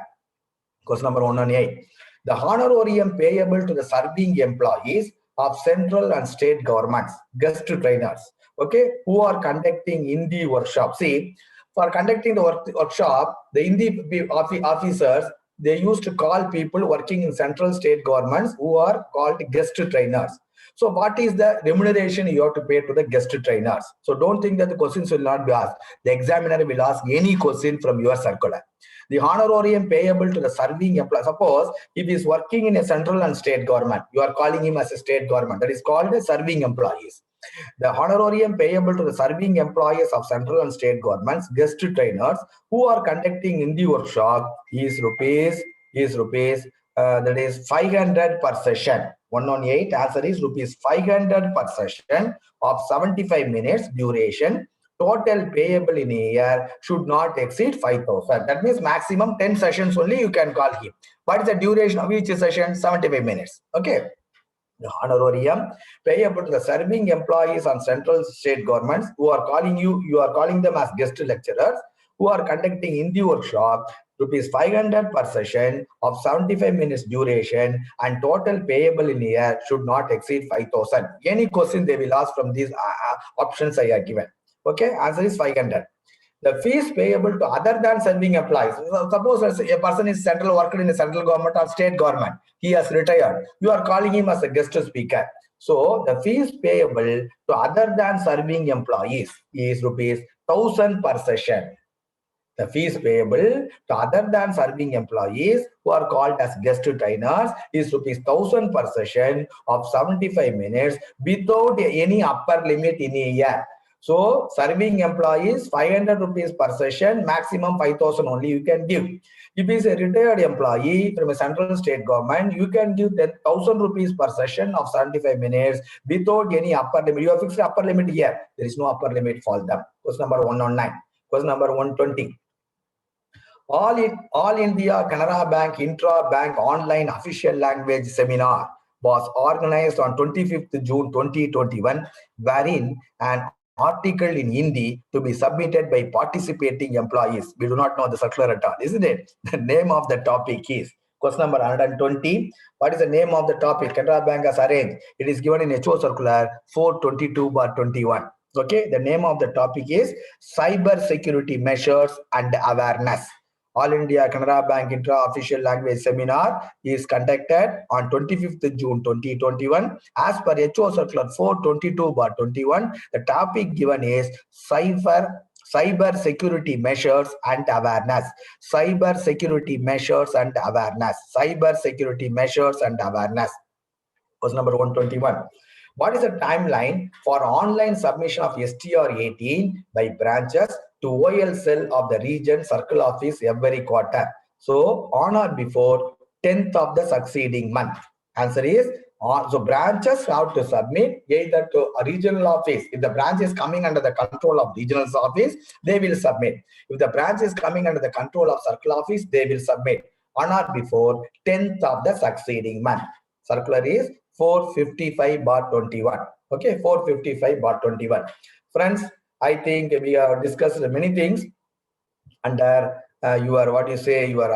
S1: Question number 118. The honorarium payable to the serving employees of central and state governments, guest trainers, okay, who are conducting Hindi workshop. See, for conducting the workshop, the Hindi officers, they used to call people working in central state governments who are called guest trainers. So what is the remuneration you have to pay to the guest trainers? So don't think that the questions will not be asked. The examiner will ask any question from your circular. The honorarium payable to the serving employee. Suppose if he is working in a central and state government, you are calling him as a state government. That is called the serving employees. The honorarium payable to the serving employees of central and state governments, guest trainers who are conducting in the workshop is rupees that is 500 per session. 118, answer is rupees 500 per session of 75 minutes duration. Total payable in a year should not exceed 5,000. That means maximum 10 sessions only you can call him. What is the duration of each session? 75 minutes. Okay. The honorarium payable to the serving employees on central state governments who are calling you are calling them as guest lecturers who are conducting in the workshop, rupees 500 per session of 75 minutes duration, and total payable in a year should not exceed 5,000. Any question they will ask from these options I have given. Okay, answer is 500. The fees payable to other than serving employees. Suppose a person is central worker in a central government or state government. He has retired. You are calling him as a guest speaker. So the fees payable to other than serving employees is rupees 1,000 per session. The fees payable to other than serving employees who are called as guest trainers is rupees 1,000 per session of 75 minutes without any upper limit in a year. So serving employees 500 rupees per session, maximum 5,000 only you can give. If he is a retired employee from a central state government, you can give 10,000 rupees per session of 75 minutes without any upper limit. You have fixed upper limit here. There is no upper limit for them. Question number 109. Question number 120. All India Canara Bank intra-bank online official language seminar was organized on 25th June 2021, wherein an article in Hindi to be submitted by participating employees. We do not know the circular at all, isn't it? The name of the topic is question number 120. What is the name of the topic? Canara Bank has arranged. It is given in HO circular 422/21. Okay, the name of the topic is cyber security measures and awareness. All India Canara Bank Intra-Official Language Seminar is conducted on 25th June 2021. As per HO Circular 422/21, the topic given is cyber security measures and awareness. Cyber security measures and awareness. Cyber security measures and awareness. Question number 121. What is the timeline for online submission of STR 18 by branches to OL cell of the region circle office every quarter? So on or before 10th of the succeeding month. Answer is so branches have to submit either to a regional office. If the branch is coming under the control of regional office, they will submit. If the branch is coming under the control of circle office, they will submit on or before 10th of the succeeding month. Circular is 455/21. Okay, 455/21. Friends, I think we have discussed many things under your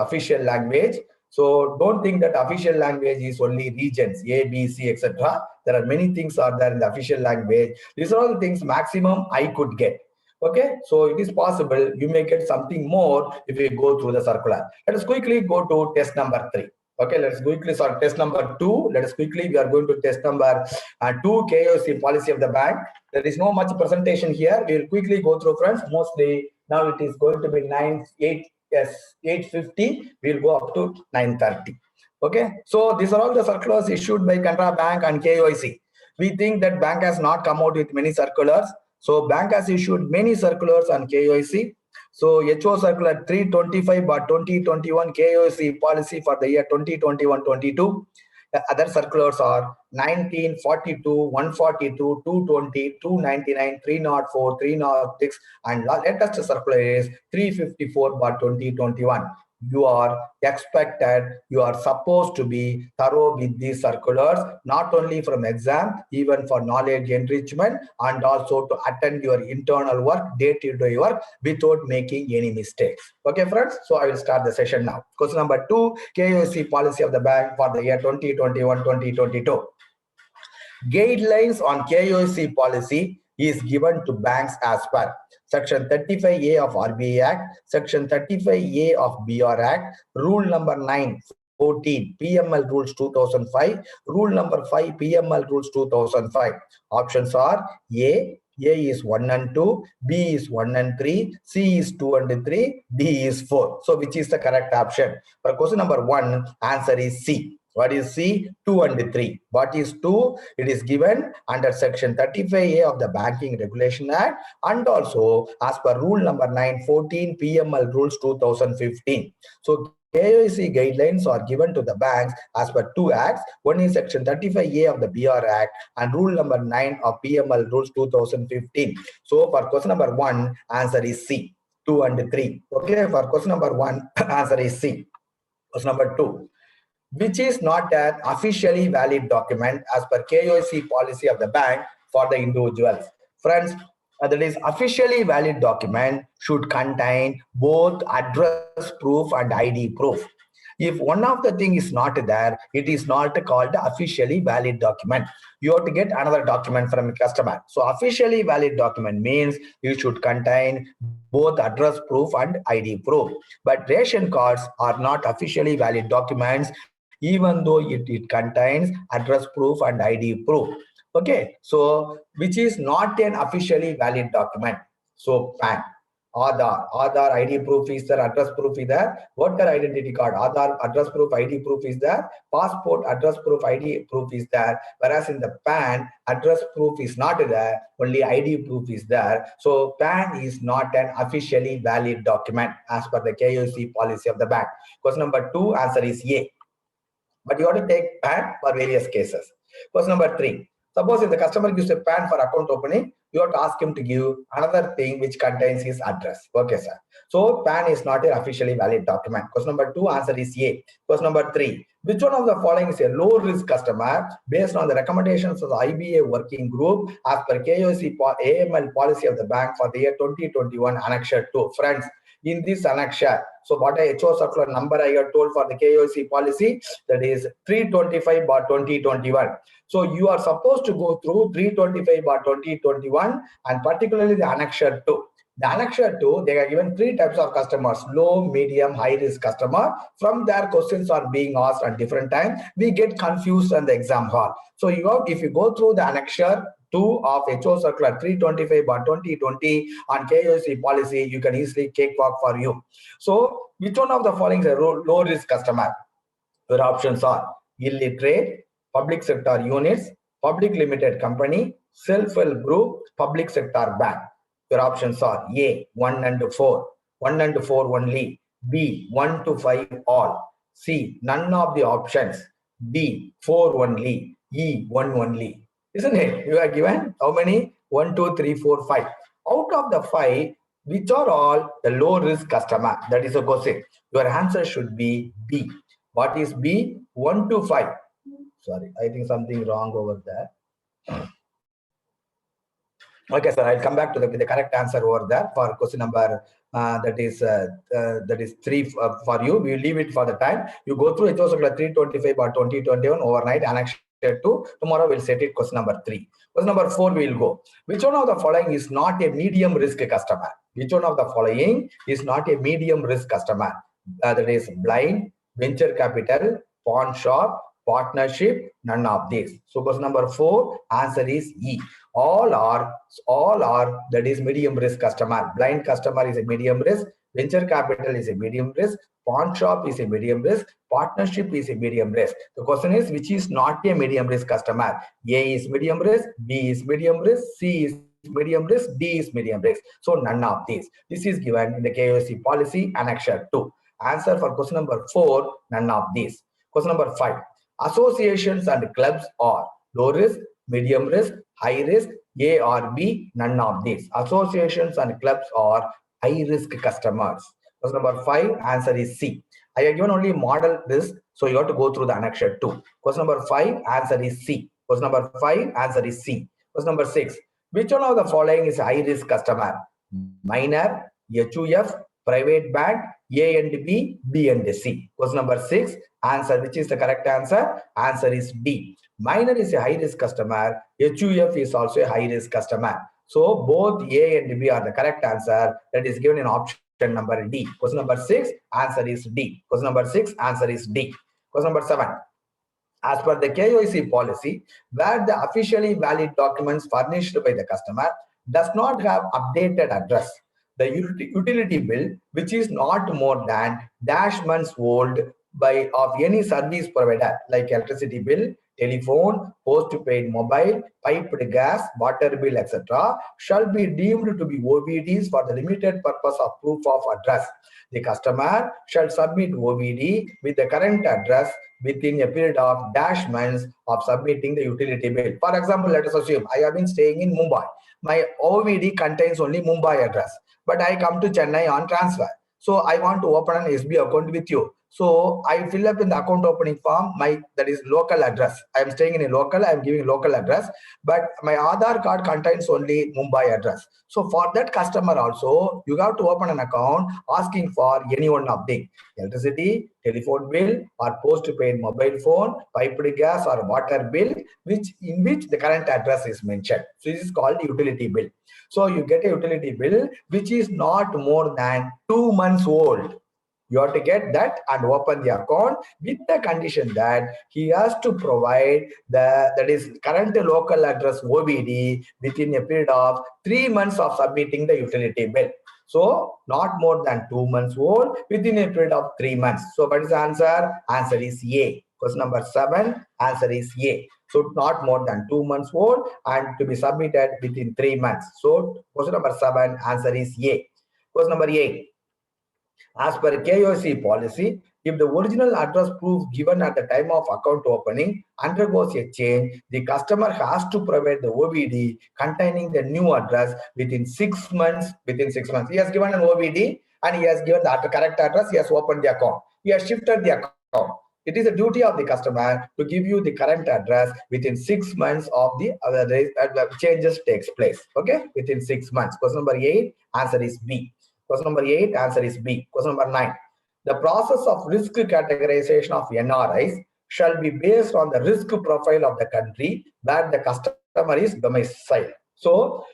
S1: official language. So don't think that official language is only regions, A, B, C, etc. There are many things are there in the official language. These are all the things maximum I could get. Okay, so it is possible you may get something more if you go through the circular. Let us quickly go to test number 3. Okay, let's quickly start test number 2. Let us quickly, we are going to test number 2, KYC policy of the bank. There is no much presentation here. We will quickly go through, friends. Mostly now it is going to be 8:50. We will go up to 9:30. Okay, so these are all the circulars issued by Canara Bank and KYC. We think that bank has not come out with many circulars. So bank has issued many circulars on KYC. So HO circular 325/2021 KYC policy for the year 2021-22. The other circulars are 19, 42, 142, 220, 299, 304, 306, and latest circular is 354/2021. You are expected, you are supposed to be thorough with these circulars, not only from exam, even for knowledge enrichment, and also to attend your internal work, day-to-day work, without making any mistakes. Okay, friends? So I will start the session now. Question number 2, KYC policy of the bank for the year 2021-2022. Guidelines on KYC policy is given to banks as per Section 35A of RBI Act, Section 35A of BR Act, Rule number 9/14 PML Rules 2005, Rule number 5 PML Rules 2005. Options are A is 1 and 2, B is 1 and 3, C is 2 and 3, D is 4. So which is the correct option? For question number 1, answer is C. What is C? 2 and 3. What is 2? It is given under Section 35A of the Banking Regulation Act and also as per Rule number 9/14 PML Rules 2015. So KYC guidelines are given to the banks as per 2 acts. One is Section 35A of the BR Act and Rule number 9 of PML Rules 2015. So for question number 1, answer is C, 2 and 3. Okay, for question number 1, answer is C. Question number 2. Which is not an officially valid document as per KYC policy of the bank for the individuals. Friends, that is officially valid document should contain both address proof and ID proof. If one of the thing is not there, it is not called officially valid document. You have to get another document from a customer. So officially valid document means it should contain both address proof and ID proof. But ration cards are not officially valid documents, even though it contains address proof and ID proof. Okay, so which is not an officially valid document? So PAN. Aadhaar ID proof is there, address proof is there, voter identity card, Aadhaar address proof ID proof is there, passport address proof ID proof is there, whereas in the PAN address proof is not there, only ID proof is there. So PAN is not an officially valid document as per the KYC policy of the bank. Question number 2, answer is A. But you have to take PAN for various cases. Question number 3. Suppose if the customer gives a PAN for account opening, you have to ask him to give another thing which contains his address. Okay, sir. So PAN is not an officially valid document. Question number 2, answer is A. Question number 3. Which one of the following is a low risk customer based on the recommendations of the IBA working group as per KYC AML policy of the bank for the year 2021 Annexure 2? Friends, in this annexure, so what a HO circular number I have told for the KYC policy, that is 325/2021. So you are supposed to go through 325/2021 and particularly the annexure 2. The annexure 2, they are given 3 types of customers: low, medium, high risk customer. From their questions are being asked at different times, we get confused in the exam hall. So if you go through the annexure 2 of HO circular 325/2020 on KYC policy, you can easily cakewalk for you. So which one of the following is a low risk customer? Your options are illiterate, public sector units, public limited company, self-help group, public sector bank. Your options are A, 1 and 4, 1 and 4 only, B, 1 to 5 all, C, none of the options, D, 4 only, E, 1 only. Isn't it? You are given how many? 1, 2, 3, 4, 5. Out of the 5, which are all the low risk customer? That is a question. Your answer should be B. What is B? 1 to 5. Sorry, I think something wrong over there. Okay, sir, I'll come back to the correct answer over there for question number that is 3 for you. We leave it for the time. You go through HO circular 325/2021 overnight, annexure 2. Tomorrow we'll set it question number 3. Question number 4 we'll go. Which one of the following is not a medium risk customer? Which one of the following is not a medium risk customer? That is blind, venture capital, pawn shop, partnership, none of these. So question number 4, answer is E. All are that is medium risk customer. Blind customer is a medium risk, venture capital is a medium risk, pawn shop is a medium risk, partnership is a medium risk. The question is, which is not a medium risk customer? A is medium risk, B is medium risk, C is medium risk, D is medium risk. So none of these. This is given in the KYC policy annexure 2. Answer for question number 4, none of these. Question number 5. Associations and clubs are low risk, medium risk, high risk, A or B, none of these. Associations and clubs are high risk customers. Question number 5, answer is C. I have given only model risk, so you have to go through the annexure 2. Question number 5, answer is C. Question number 5, answer is C. Question number 6. Which one of the following is high risk customer? Minor, HUF, private bank, A and B, B and C. Question number 6, answer, which is the correct answer? Answer is D. Minor is a high risk customer, HUF is also a high risk customer. So both A and B are the correct answer. That is given in option number D. Question number 6, answer is D. Question number 6, answer is D. Question number 7. As per the KYC policy, where the officially valid documents furnished by the customer does not have updated address, the utility bill, which is not more than dash months old of any service provider like electricity bill, telephone, postpaid mobile, piped gas, water bill, etc., shall be deemed to be OBDs for the limited purpose of proof of address. The customer shall submit OBD with the current address within a period of dash months of submitting the utility bill. For example, let us assume I have been staying in Mumbai. My OBD contains only Mumbai address, but I come to Chennai on transfer. So I want to open an SB account with you. So I fill up in the account opening form that is local address. I am staying in a local, I am giving local address, but my Aadhaar card contains only Mumbai address. So for that customer also, you have to open an account asking for any one of the electricity, telephone bill, or postpaid mobile phone, piped gas or water bill, in which the current address is mentioned. So this is called utility bill. So you get a utility bill which is not more than 2 months old. You have to get that and open the account with the condition that he has to provide that is current local address OBD within a period of 3 months of submitting the utility bill. So not more than 2 months old within a period of 3 months. So what is the answer? Answer is A. Question number 7, answer is A. So not more than 2 months old and to be submitted within 3 months. So question number 7, answer is A. Question number 8. As per KYC policy, if the original address proof given at the time of account opening undergoes a change, the customer has to provide the OVD containing the new address within 6 months. Within 6 months, he has given an OVD and he has given the correct address. He has opened the account. He has shifted the account. It is a duty of the customer to give you the current address within 6 months of the changes takes place. Okay, within 6 months. Question number 8, answer is B. Question number 8, answer is B. Question number 9. The process of risk categorization of NRIs shall be based on the risk profile of the country where the customer is domiciled. So,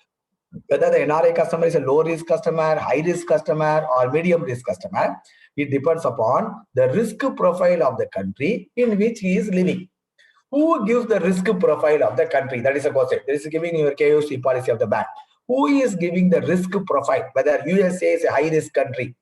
S1: whether the NRI customer is a low risk customer, high risk customer, or medium risk customer, it depends upon the risk profile of the country in which he is living. Who gives the risk profile of the country? That is a question. This is giving your KYC policy of the bank. Who is giving the risk profile? Whether USA is a high risk country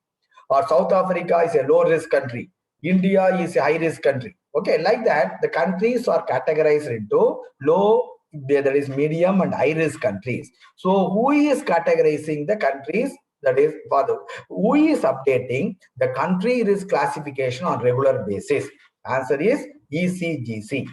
S1: or South Africa is a low risk country, India is a high risk country. Okay, like that, the countries are categorized into low, that is medium and high risk countries. So who is categorizing the countries? That is for the, who is updating the country risk classification on regular basis? Answer is ECGC.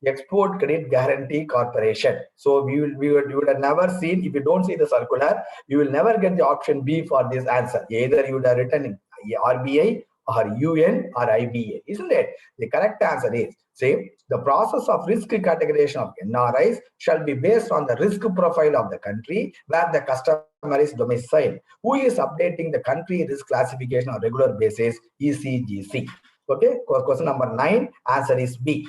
S1: Export Credit Guarantee Corporation. So you would have never seen, if you don't see the circular, you will never get the option B for this answer. Either you would have written RBI or UN or IBA, isn't it? The correct answer is, say, the process of risk categorization of NRIs shall be based on the risk profile of the country where the customer is domiciled. Who is updating the country risk classification on regular basis? ECGC. Okay, question number 9, answer is B.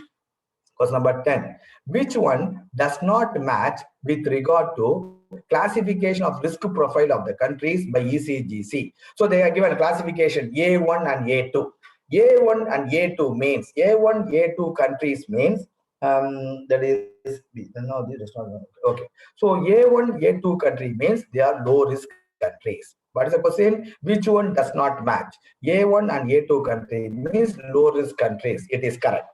S1: Question number 10. Which one does not match with regard to classification of risk profile of the countries by ECGC? So they are given a classification A1 and A2. A1 and A2 means, A1, A2 countries means, that is, no, this is not, okay. So A1, A2 country means they are low risk countries. What is the question? Which one does not match? A1 and A2 country means low risk countries. It is correct.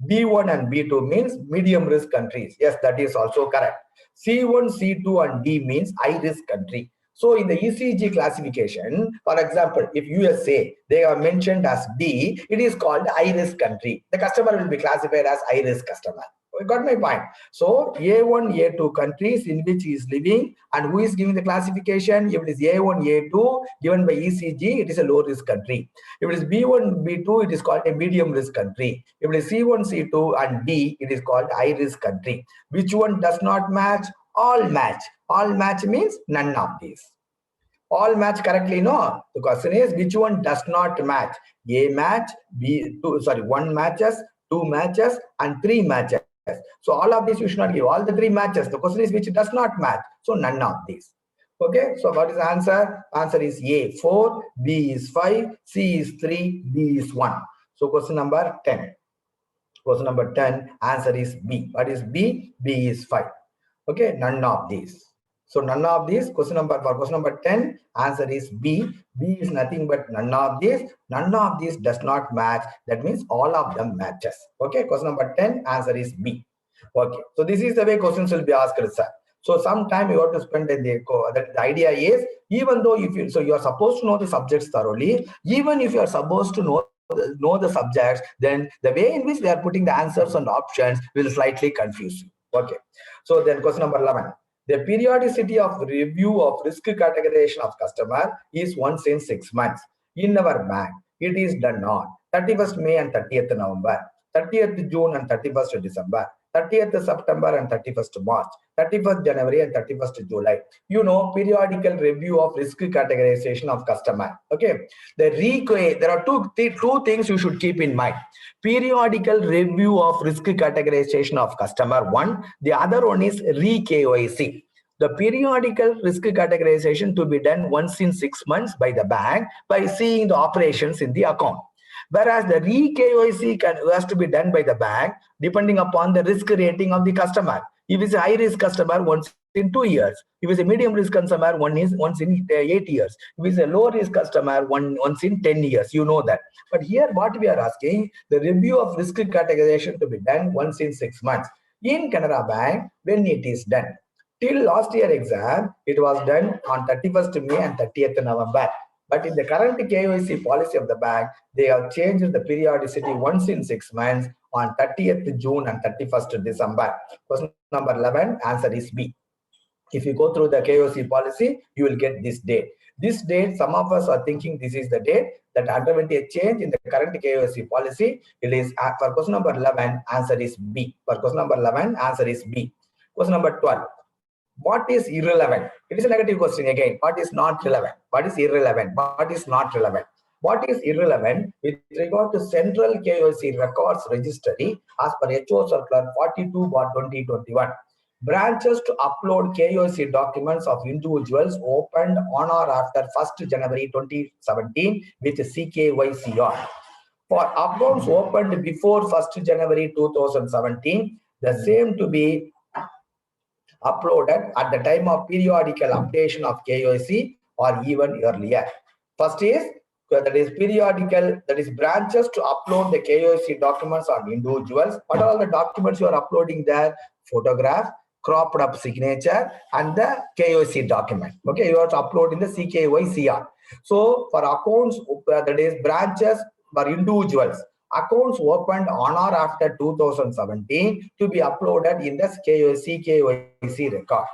S1: B1 and B2 means medium risk countries. Yes, that is also correct. C1, C2 and D means high risk country. So in the ECG classification, for example, if USA, they are mentioned as D, it is called high risk country. The customer will be classified as high risk customer. You got my point. So A1, A2 countries in which he is living, and who is giving the classification? If it is A1, A2 given by ECG, it is a low risk country. If it is B1, B2, it is called a medium risk country. If it is C1, C2 and D, it is called high risk country. Which one does not match? All match. All match means none of these. All match correctly, no? The question is which one does not match? A match, one matches, 2 matches and 3 matches. So all of these you should not give. All the 3 matches. The question is which does not match. So none of these. Okay. So what is the answer? Answer is A 4, B is 5, C is 3, D is 1. So question number 10. Question number 10. Answer is B. What is B? B is 5. Okay. None of these. So none of these. Question number 10. Answer is B. B is nothing but none of these. None of these does not match. That means all of them matches. Okay. Question number 10. Answer is B. Okay. So this is the way questions will be asked, sir. So sometime you have to spend in the idea is, even though if you, so you are supposed to know the subjects thoroughly, even if you are supposed to know the subjects, then the way in which they are putting the answers and options will slightly confuse you. Okay. So then question number 11. The periodicity of review of risk categorization of customer is once in 6 months. In our bank, it is done on 31st May and 30th November, 30th June and 31st December, 30th September and 31st March, 31st January and 31st July. You know, periodical review of risk categorization of customer. Okay. There are two things you should keep in mind. Periodical review of risk categorization of customer, one. The other one is re-KYC. The periodical risk categorization to be done once in 6 months by the bank by seeing the operations in the account. Whereas the re-KYC has to be done by the bank depending upon the risk rating of the customer. If it's a high risk customer, once in 2 years. If it's a medium risk customer, once in 8 years. If it's a low risk customer, once in 10 years. You know that. But here, what we are asking, the review of risk categorization to be done once in 6 months. In Canara Bank, when it is done. Till last year exam, it was done on 31st May and 30th November. But in the current KYC policy of the bank, they have changed the periodicity once in 6 months on 30th June and 31st December. Question number 11, answer is B. If you go through the KYC policy, you will get this date. This date, some of us are thinking this is the date that underwent a change in the current KYC policy. It is for question number 11, answer is B. For question number 11, answer is B. Question number 12. What is irrelevant? It is a negative question again. What is not relevant? What is irrelevant? What is not relevant? What is irrelevant with regard to Central KYC Records Registry as per HO Circular 42/2021? Branches to upload KYC documents of individuals opened on or after 1st January 2017 with CKYCR. For accounts opened before 1st January 2017, the same to be uploaded at the time of periodical updation of KYC or even earlier. First is, that is periodical, that is branches to upload the KYC documents on individuals. What are all the documents you are uploading there? Photograph, cropped up signature, and the KYC document. Okay, you have to upload in the CKYCR. So for accounts, that is branches for individuals, accounts opened on or after 2017 to be uploaded in the CKYC record.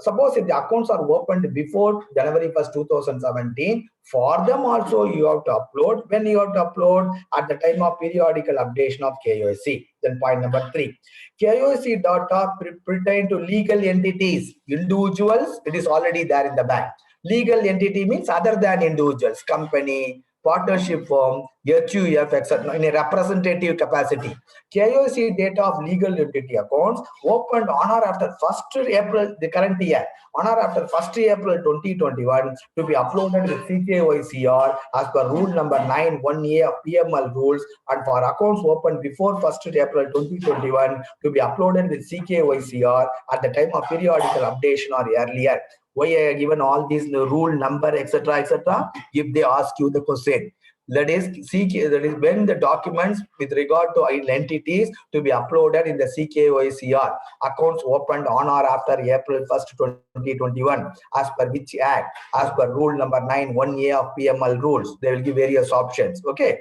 S1: Suppose if the accounts are opened before January 1st, 2017, for them also you have to upload. When you have to upload? At the time of periodical updation of KYC. Then point number 3. KYC data pertain to legal entities. Individuals, it is already there in the bank. Legal entity means other than individuals, company, partnership firm, HUF, etc. in a representative capacity. KYC data of legal entity accounts opened on or after 1st April, the current year, on or after 1st April 2021 to be uploaded with CKYCR as per rule number 9 1A of PML rules, and for accounts opened before 1st April 2021 to be uploaded with CKYCR at the time of periodical updation or earlier. Why I have given all these rule number, etc., etc. If they ask you the question, that is when the documents with regard to entities to be uploaded in the CKYCR, accounts opened on or after April 1st, 2021, as per which act? As per rule number 9 1A of PML rules. They will give various options. Okay,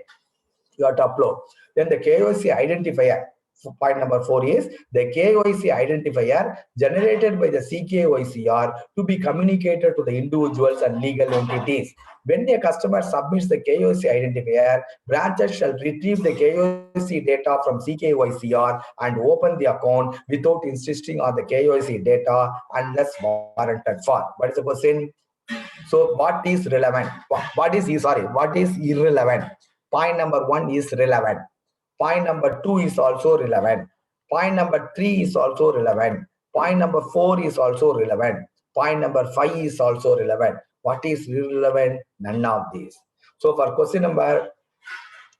S1: you have to upload. Then the KYC identifier. Point number 4 is the KYC identifier generated by the CKYCR to be communicated to the individuals and legal entities. When a customer submits the KYC identifier, branches shall retrieve the KYC data from CKYCR and open the account without insisting on the KYC data unless warranted for. What is the question? So what is relevant? What is irrelevant? Point number 1 is relevant. Point number 2 is also relevant. Point number 3 is also relevant. Point number 4 is also relevant. Point number 5 is also relevant. What is irrelevant? None of these. So for question number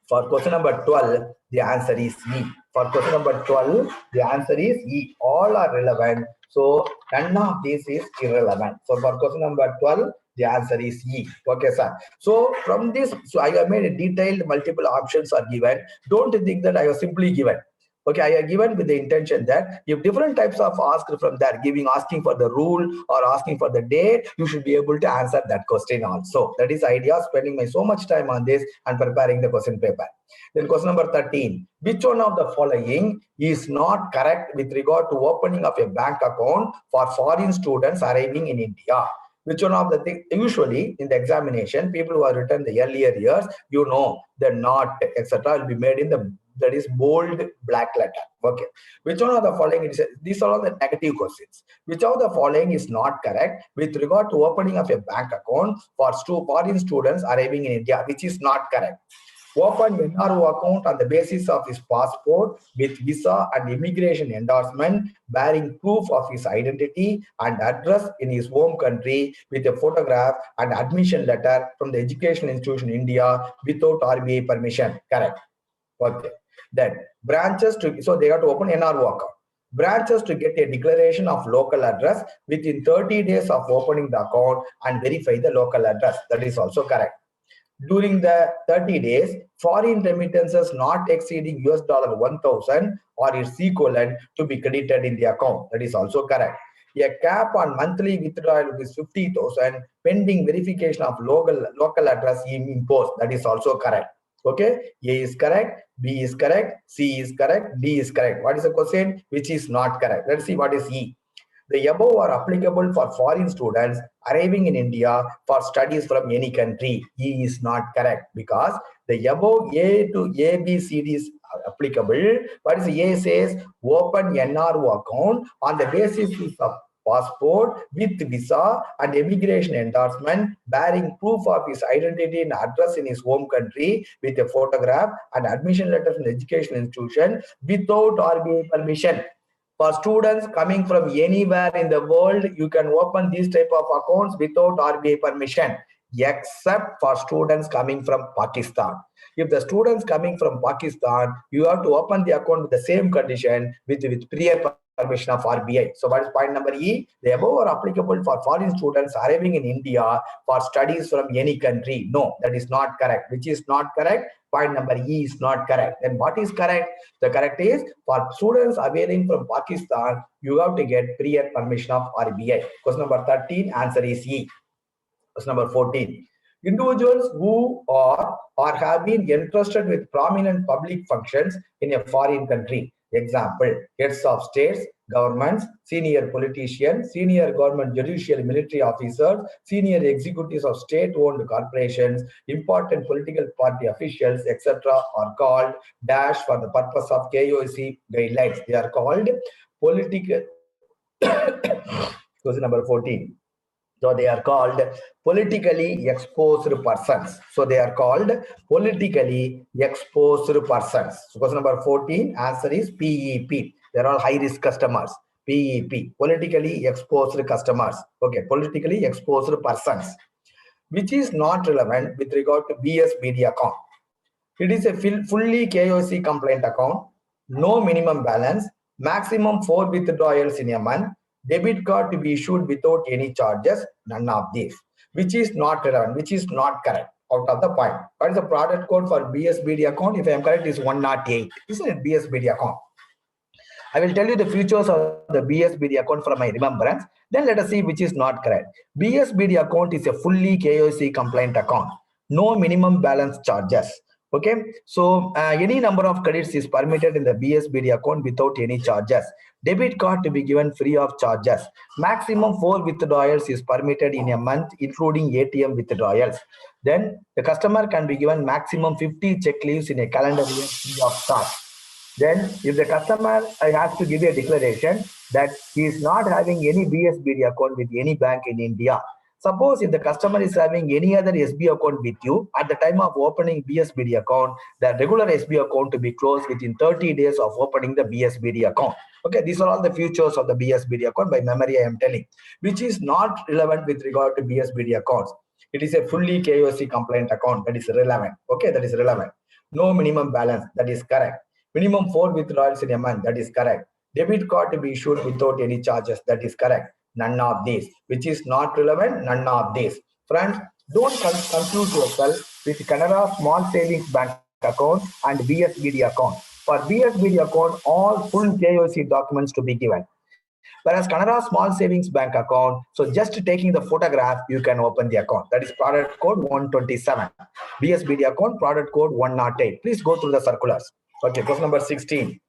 S1: 12, the answer is E. For question number 12, the answer is E. All are relevant. So none of this is irrelevant. So for question number 12, the answer is E. Okay, sir. So from this, so I have made a detailed multiple options are given. Don't think that I have simply given. Okay, I have given with the intention that if different types of ask from there, asking for the rule or asking for the date, you should be able to answer that question also. That is the idea of spending so much time on this and preparing the question paper. Then question number 13. Which one of the following is not correct with regard to opening of a bank account for foreign students arriving in India? Which one of the things? Usually in the examination, people who have written the earlier years, you know, the not, etc. will be made in the, that is bold black letter. Okay. Which one of the following? These are all the negative questions. Which of the following is not correct with regard to opening of a bank account for foreign students arriving in India? Which is not correct? Open NRO account on the basis of his passport with visa and immigration endorsement bearing proof of his identity and address in his home country with a photograph and admission letter from the education institution in India without RBI permission. Correct. Okay. Then branches to, so they have to open NRO account. Branches to get a declaration of local address within 30 days of opening the account and verify the local address. That is also correct. During the 30 days, foreign remittances not exceeding $1,000 or its equivalent to be credited in the account. That is also correct. A cap on monthly withdrawal is 50,000 pending verification of local address imposed. That is also correct. Okay, A is correct, B is correct, C is correct, D is correct. What is the question? Which is not correct? Let's see what is E. The above are applicable for foreign students arriving in India for studies from any country. E is not correct because the above A to A, B, C, D is applicable. What is A says? Open NRO account on the basis of passport with visa and immigration endorsement bearing proof of his identity and address in his home country with a photograph and admission letter from the education institution without RBI permission. For students coming from anywhere in the world, you can open these type of accounts without RBI permission, except for students coming from Pakistan. If the students coming from Pakistan, you have to open the account with the same condition with prior permission of RBI. So what is point number E? The above are applicable for foreign students arriving in India for studies from any country. No, that is not correct. Which is not correct? Point number E is not correct. Then what is correct? The correct is for students availing from Pakistan, you have to get prior permission of RBI. Question number 13, answer is E. Question number 14. Individuals who are or have been entrusted with prominent public functions in a foreign country. Example, heads of states, governments, senior politicians, senior government judicial military officers, senior executives of state-owned corporations, important political party officials, etc. are called dash for the purpose of KYC guidelines. They are called political. Question number 14. So they are called politically exposed persons. So they are called politically exposed persons. So question number 14, answer is PEP. They're all high-risk customers. PEP, politically exposed customers. Okay, politically exposed persons, which is not relevant with regard to BSBD account. It is a fully KYC compliant account, no minimum balance, maximum 4 withdrawals in a month, debit card to be issued without any charges, none of these, which is not relevant, which is not correct out of the point. What is the product code for BSBD account? If I am correct, is 108. Isn't it BSBD account? I will tell you the features of the BSBD account from my remembrance. Then let us see which is not correct. BSBD account is a fully KYC compliant account. No minimum balance charges. Okay, so any number of credits is permitted in the BSBD account without any charges. Debit card to be given free of charges. Maximum 4 withdrawals is permitted in a month, including ATM withdrawals. Then the customer can be given maximum 50 check leaves in a calendar year free of charge. Then if the customer has to give a declaration that he is not having any BSBD account with any bank in India. Suppose if the customer is having any other SB account with you, at the time of opening BSBD account, the regular SB account to be closed within 30 days of opening the BSBD account. Okay, these are all the features of the BSBD account by memory I am telling, which is not relevant with regard to BSBD accounts. It is a fully KYC compliant account that is relevant. Okay, that is relevant. No minimum balance, that is correct. Minimum 4 withdrawals in a month, that is correct. Debit card to be issued without any charges, that is correct. None of these. Which is not relevant, none of these. Friends, don't confuse yourself with Canara Small Savings Bank account and BSBD account. For BSBD account, all full KYC documents to be given. Whereas Canara Small Savings Bank account, so just taking the photograph, you can open the account. That is product code 127. BSBD account, product code 108. Please go through the circulars. Okay, question number 16.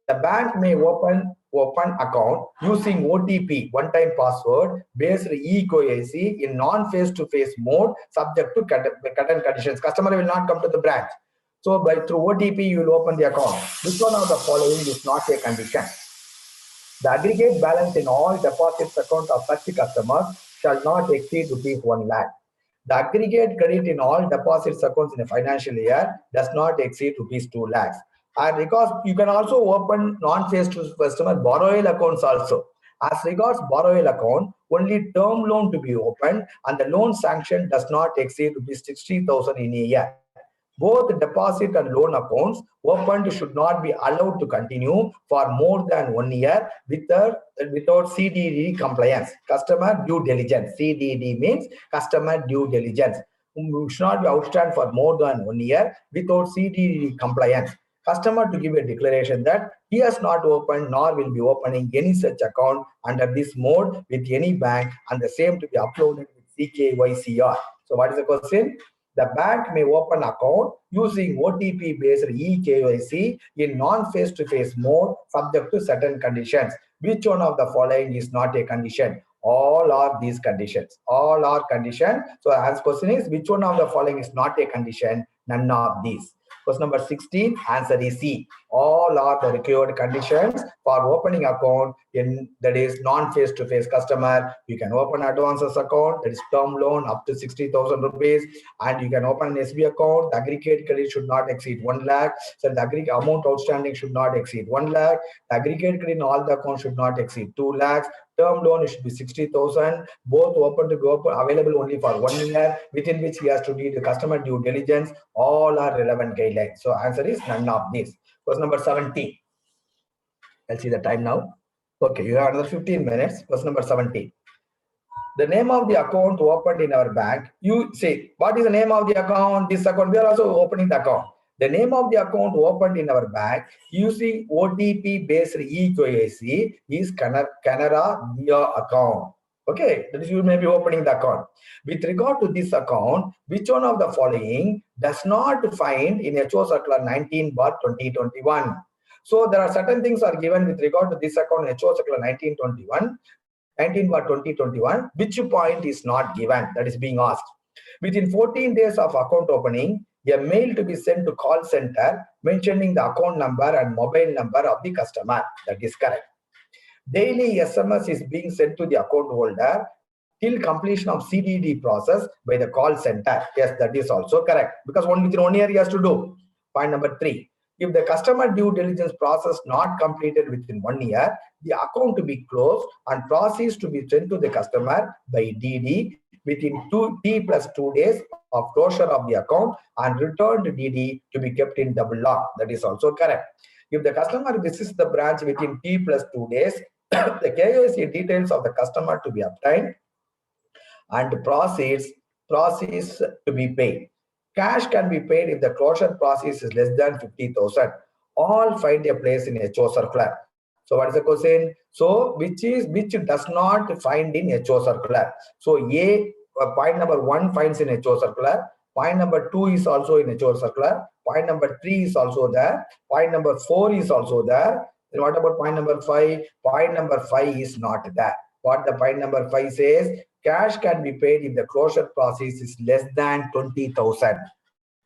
S1: The bank may open account using OTP, one-time password, based eKYC in non-face-to-face mode, subject to certain conditions. Customer will not come to the branch. So through OTP, you will open the account. Which one of the following is not a condition? The aggregate balance in all deposits accounts of such customers shall not exceed ₹1 lakh. The aggregate credit in all deposits accounts in a financial year does not exceed ₹2 lakhs. And because you can also open non-face-to-face customer borrowal accounts also. As regards borrowal account, only term loan to be opened and the loan sanction does not exceed ₹60,000 in a year. Both deposit and loan accounts opened should not be allowed to continue for more than 1 year without CDD compliance, customer due diligence. CDD means customer due diligence. Should not be outstanding for more than 1 year without CDD compliance. Customer to give a declaration that he has not opened nor will be opening any such account under this mode with any bank, and the same to be uploaded with CKYCR. So what is the question? The bank may open account using OTP based eKYC in non-face-to-face mode subject to certain conditions. Which one of the following is not a condition? All are these conditions. All are conditions. So as question is, which one of the following is not a condition? None of these. Question number 16, answer is C. All are the required conditions for opening account in, that is, non-face-to-face customer. You can open advances account, that is term loan up to 60,000 rupees, and you can open an SB account. The aggregate credit should not exceed 1 lakh. So the aggregate amount outstanding should not exceed 1 lakh. The aggregate credit in all the accounts should not exceed 2 lakhs. Term loan should be 60,000. Both open to be open, available only for 1 year, within which he has to do the customer due diligence. All are relevant guidelines. So answer is none of these. Question number 17. I'll see the time now. Okay, you have another 15 minutes. Question number 17. The name of the account opened in our bank. You say, what is the name of the account? This account, we are also opening the account. The name of the account opened in our bank using OTP based eKYC is Canara Dia account. Okay, that is, you may be opening the account. With regard to this account, which one of the following does not find in HO Circular 19/2021? So there are certain things are given with regard to this account HO Circular 19/2021, which point is not given, that is being asked. Within 14 days of account opening, a mail to be sent to call center mentioning the account number and mobile number of the customer. That is correct. Daily SMS is being sent to the account holder till completion of CDD process by the call center. Yes, that is also correct, because within 1 year he has to do. Point number 3. If the customer due diligence process not completed within 1 year, the account to be closed and process to be sent to the customer by DD within T+2 days of closure of the account, and returned DD to be kept in double lock. That is also correct. If the customer visits the branch within T+2 days, the KYC details of the customer to be obtained and process to be paid. Cash can be paid if the closure process is less than 50,000. All find a place in HO circular. So what is the question? So which does not find in HO circular? So A, point number 1 finds in HO circular. Point number 2 is also in HO circular. Point number 3 is also there. Point number 4 is also there. Then what about point number 5? Point number 5 is not there. What the point number 5 says? Cash can be paid if the closure process is less than 20,000.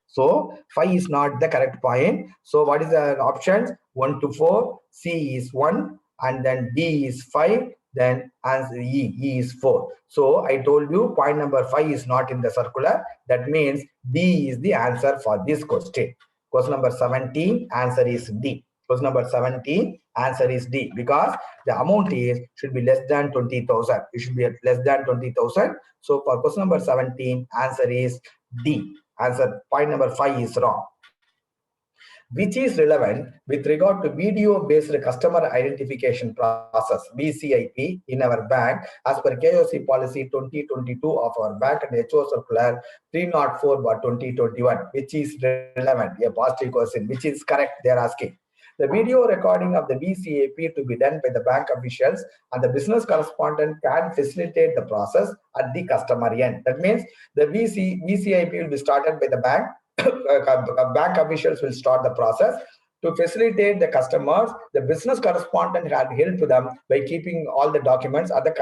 S1: So 5 is not the correct point. So what is the options? 1 to 4, C is 1, and then D is 5, then answer E is 4. So I told you point number 5 is not in the circular. That means D is the answer for this question. Question number 17, answer is D. Question number 17, answer is D, because the amount should be less than 20,000. It should be less than 20,000. So for question number 17, answer is D. Answer point number 5 is wrong. Which is relevant with regard to video-based customer identification process, VCIP, in our bank as per KYC policy 2022 of our bank and HO circular 304/2021, which is relevant, a positive question, which is correct, they are asking. The video recording of the VCIP to be done by the bank officials and the business correspondent can facilitate the process at the customer end. That means the VCIP will be started by the bank. Bank officials will start the process. To facilitate the customers, the business correspondent had helped them by keeping all the documents at the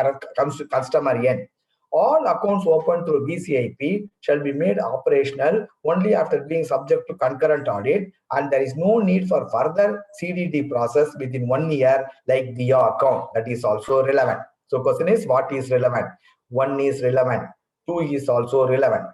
S1: customer end. All accounts opened through VCIP shall be made operational only after being subject to concurrent audit, and there is no need for further CDD process within 1 year like the account. That is also relevant. So question is, what is relevant? 1 is relevant. 2 is also relevant.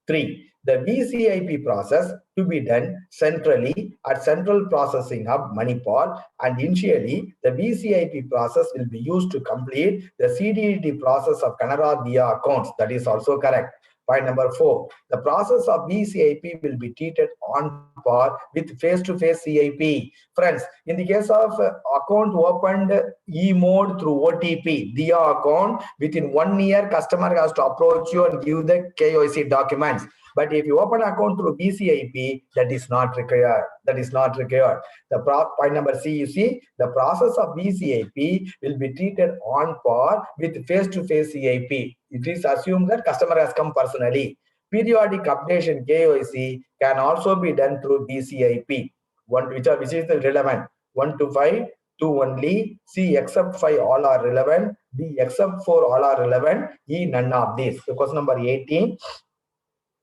S1: 3. The VCIP process to be done centrally at Central Processing Hub Manipal, and initially the VCIP process will be used to complete the CDD process of Canara Dia accounts. That is also correct. Point number 4, the process of BCIP will be treated on par with face-to-face CIP. Friends, in the case of account opened e-mode through OTP, the account, within 1 year, customer has to approach you and give the KYC documents. But if you open account through BCIP, that is not required. That is not required. The point number C, you see, the process of BCIP will be treated on par with face-to-face CIP. It is assumed that customer has come personally. Periodic updation KYC can also be done through BCIP. Which is the relevant? 1 to 5, 2 only, C except 5 all are relevant, D except 4 all are relevant, E none of these. So question number 18.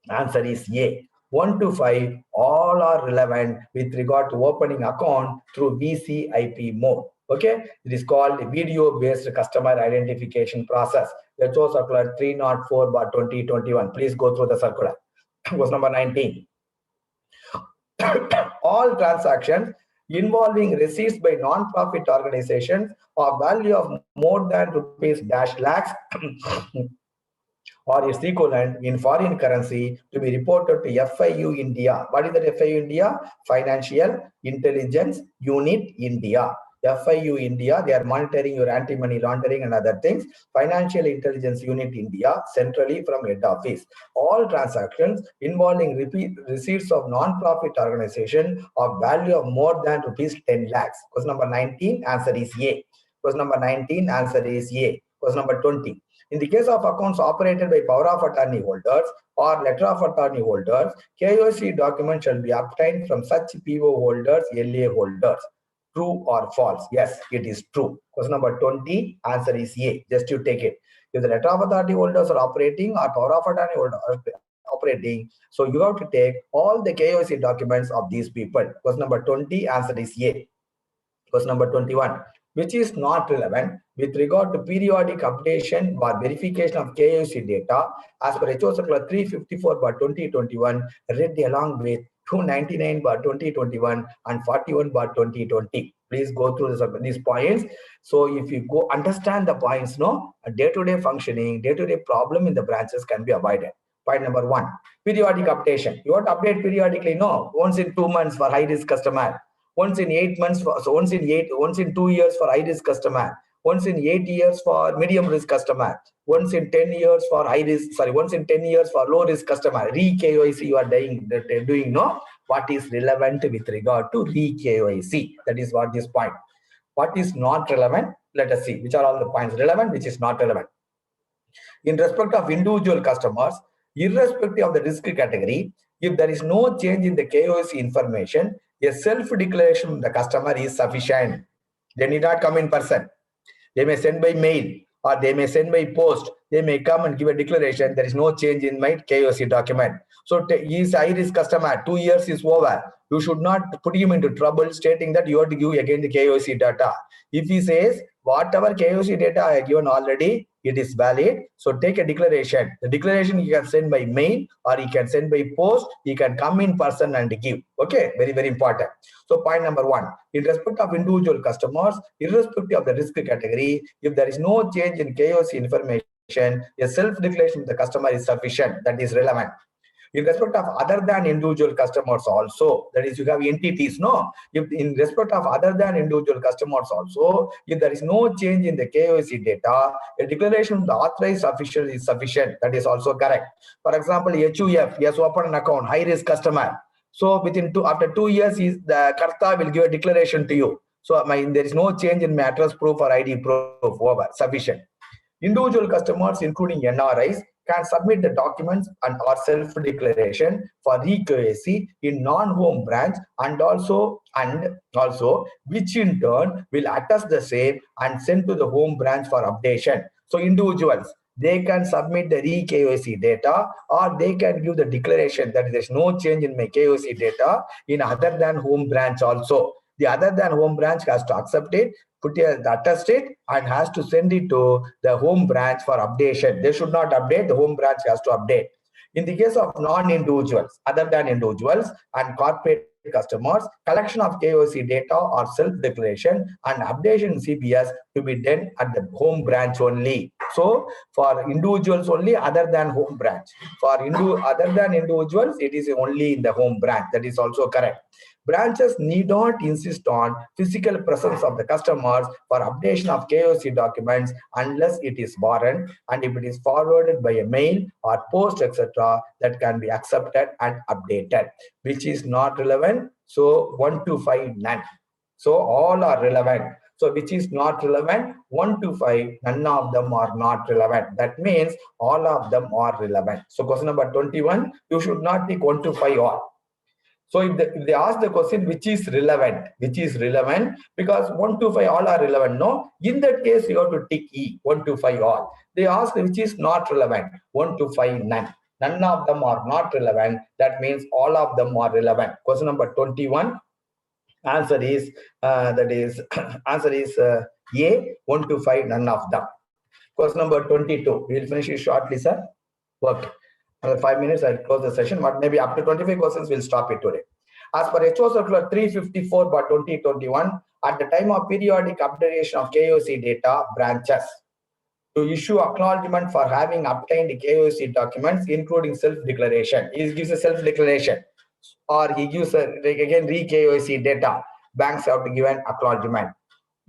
S1: Answer is A. 1 to 5 all are relevant with regard to opening account through BCIP mode. Okay, it is called video-based customer identification process. That's also circular 304/2021. Please go through the circular. Question number 19. All transactions involving receipts by non-profit organizations of value of more than rupees dash lakhs or its equivalent in foreign currency to be reported to FIU India. What is that FIU India? Financial Intelligence Unit India. FIU India, they are monitoring your anti-money laundering and other things. Financial Intelligence Unit India, centrally from head office. All transactions involving receipts of non-profit organization of value of more than rupees 10 lakhs. Question number 19, answer is A. Question number 19, answer is A. Question number 20. In the case of accounts operated by power of attorney holders or letter of attorney holders, KYC documents shall be obtained from such PO holders, LA holders. True or false? Yes, it is true. Question number 20, answer is A. Just you take it. If the letter of authority holders are operating or power of attorney holders are operating, so you have to take all the KYC documents of these people. Question number 20, answer is A. Question number 21. Which is not relevant with regard to periodic updation or verification of KYC data as per HO Circular 354/2021, read along with 299/2021 and 41/2020. Please go through these points. So if you go understand the points, no, day-to-day functioning, day-to-day problem in the branches can be avoided. Point number 1, periodic updation. You want to update periodically? No, once in 2 months for high-risk customer. Once in 8 months, once in 2 years for high-risk customer, once in 8 years for medium-risk customer, once in 10 years for once in 10 years for low-risk customer. Re-KYC you are doing, no? What is relevant with regard to re-KYC? That is what this point. What is not relevant? Let us see which are all the points relevant, which is not relevant. In respect of individual customers, irrespective of the risk category, if there is no change in the KYC information, a self-declaration from the customer is sufficient. They need not come in person. They may send by mail or they may send by post. They may come and give a declaration. There is no change in my KYC document. So he is a high-risk customer. 2 years is over. You should not put him into trouble stating that you have to give again the KYC data. If he says, whatever KYC data I have given already, it is valid. So take a declaration. The declaration you can send by mail or you can send by post. You can come in person and give. Okay, very, very important. So point number 1, in respect of individual customers, irrespective of the risk category, if there is no change in KYC information, a self-declaration of the customer is sufficient. That is relevant. In respect of other than individual customers also, that is you have entities, no? If in respect of other than individual customers also, if there is no change in the KYC data, a declaration of the authorized official is sufficient. That is also correct. For example, HUF, he has opened an account, high-risk customer. So after 2 years, the Karta will give a declaration to you. So there is no change in my address proof or ID proof, over, sufficient. Individual customers, including NRIs, can submit the documents and or self-declaration for re-KYC in non-home branch and also which in turn will attest the same and send to the home branch for updation. So individuals, they can submit the re-KYC data or they can give the declaration that there is no change in my KYC data in other than home branch also. The other than home branch has to accept it, attest it, and has to send it to the home branch for updation. They should not update, the home branch has to update. In the case of non-individuals, other than individuals and corporate customers, collection of KYC data or self-declaration and updation in CBS to be done at the home branch only. So for individuals only other than home branch. For other than individuals, it is only in the home branch. That is also correct. Branches need not insist on physical presence of the customers for updation of KYC documents unless it is warranted, and if it is forwarded by a mail or post, etc., that can be accepted and updated, which is not relevant. So 1 to 5 none. So all are relevant. So which is not relevant? 1 to 5, none of them are not relevant. That means all of them are relevant. So question number 21, you should not take 1 to 5 all. So if they ask the question which is relevant, because 1 to 5 all are relevant, no, in that case you have to tick E, 1 to 5 all. They ask which is not relevant, 1 to 5 none. None of them are not relevant. That means all of them are relevant. Question number 21, answer is answer is A, 1 to 5 none of them. Question number 22, we will finish it shortly, sir. Okay. Another 5 minutes, I'll close the session, but maybe up to 25 questions, we'll stop it today. As per HO Circular 354 by 2021, at the time of periodic updation of KYC data, branches to issue acknowledgement for having obtained KYC documents, including self-declaration. He gives a self-declaration, or he gives again re-KYC data. Banks have to give an acknowledgement.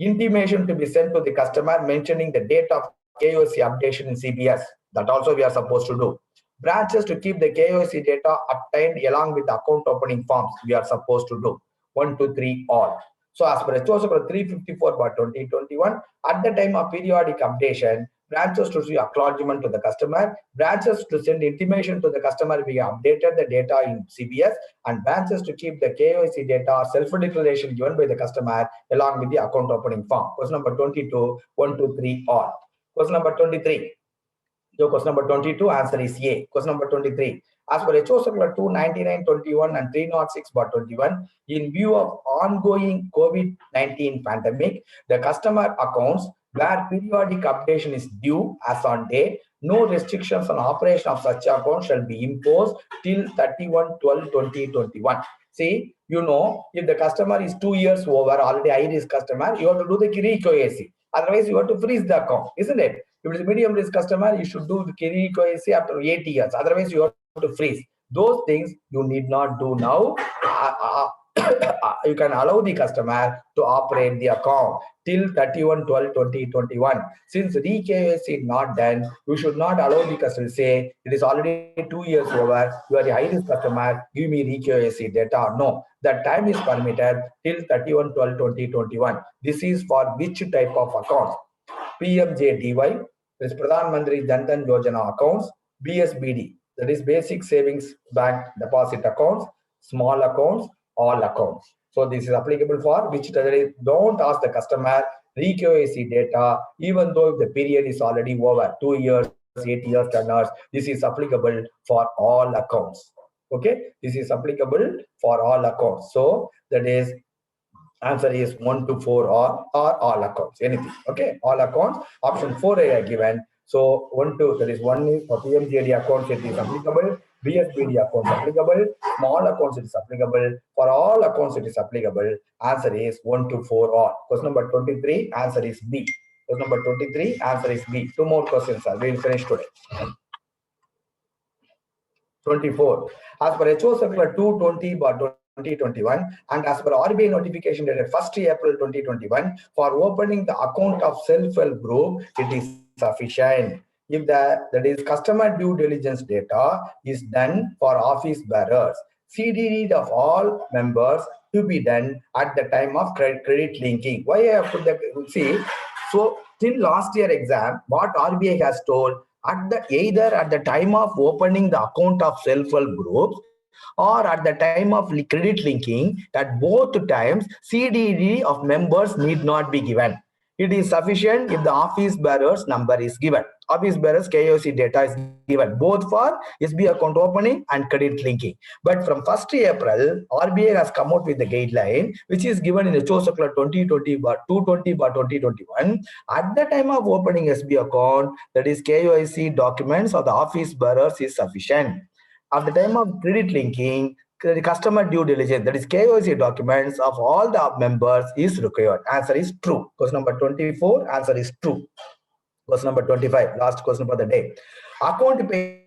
S1: Intimation to be sent to the customer mentioning the date of KYC updation in CBS. That also we are supposed to do. Branches to keep the KYC data obtained along with account opening forms. We are supposed to do 1, 2, 3 all. So as per HO Circular 354 by 2021, at the time of periodic updation, branches to see acknowledgement to the customer, branches to send intimation to the customer we updated the data in CBS, and branches to keep the KYC data or self-declaration given by the customer along with the account opening form. Question number 22, 1, 2, 3 all. Question number 23. So question number 22, answer is A. Question number 23. As per HO Circular 299/21 and 306/21, in view of ongoing COVID-19 pandemic, the customer accounts where periodic updation is due as on date, no restrictions on operation of such account shall be imposed till 31/12/2021. See, you know, if the customer is 2 years over, already high-risk customer, you have to do the KYC. Otherwise, you have to freeze the account, isn't it? If it is medium risk customer, you should do the KYC after 8 years. Otherwise, you have to freeze. Those things you need not do now. You can allow the customer to operate the account till 31/12/2021. Since re-KYC is not done, you should not allow the customer to say, it is already 2 years over, you are a high-risk customer, give me re-KYC data. No, that time is permitted till 31/12/2021. This is for which type of accounts? PMJDY, that is Pradhan Mantri Jan Dhan Yojana accounts, BSBD, that is Basic Savings Bank Deposit accounts, small accounts, all accounts. So this is applicable for which don't ask the customer re-KYC data, even though if the period is already over, 2 years, 8 years, 10 years. This is applicable for all accounts. Okay, this is applicable for all accounts. So that is answer is 1 to 4 or all accounts, anything. Okay, all accounts. Option 4 I have given. So 1 to, that is 1 is for PMJD accounts, it is applicable. BSBD accounts applicable. Small accounts it is applicable. For all accounts it is applicable. Answer is 1 to 4 all. Question number 23, answer is B. Question number 23, answer is B. 2 more questions, sir. We will finish today. 24. As per HO Circular 220/2021 and as per RBI notification dated 1st April 2021, for opening the account of self-help group, it is sufficient if that is customer due diligence data is done for office bearers. CDD of all members to be done at the time of credit linking. Why I have put that? See, so till last year exam, what RBI has told, either at the time of opening the account of self-help groups or at the time of credit linking, at both times CDD of members need not be given. It is sufficient if the office bearers number is given. Office bearers KYC data is given both for SB account opening and credit linking. But from 1st April, RBI has come out with the guideline which is given in HO Circular 220/2021. At the time of opening SB account, that is KYC documents of the office bearers is sufficient. At the time of credit linking, the customer due diligence, that is KYC documents of all the members is required. Answer is true. Question number 24, answer is true. Question number 25, last question for the day. Account payable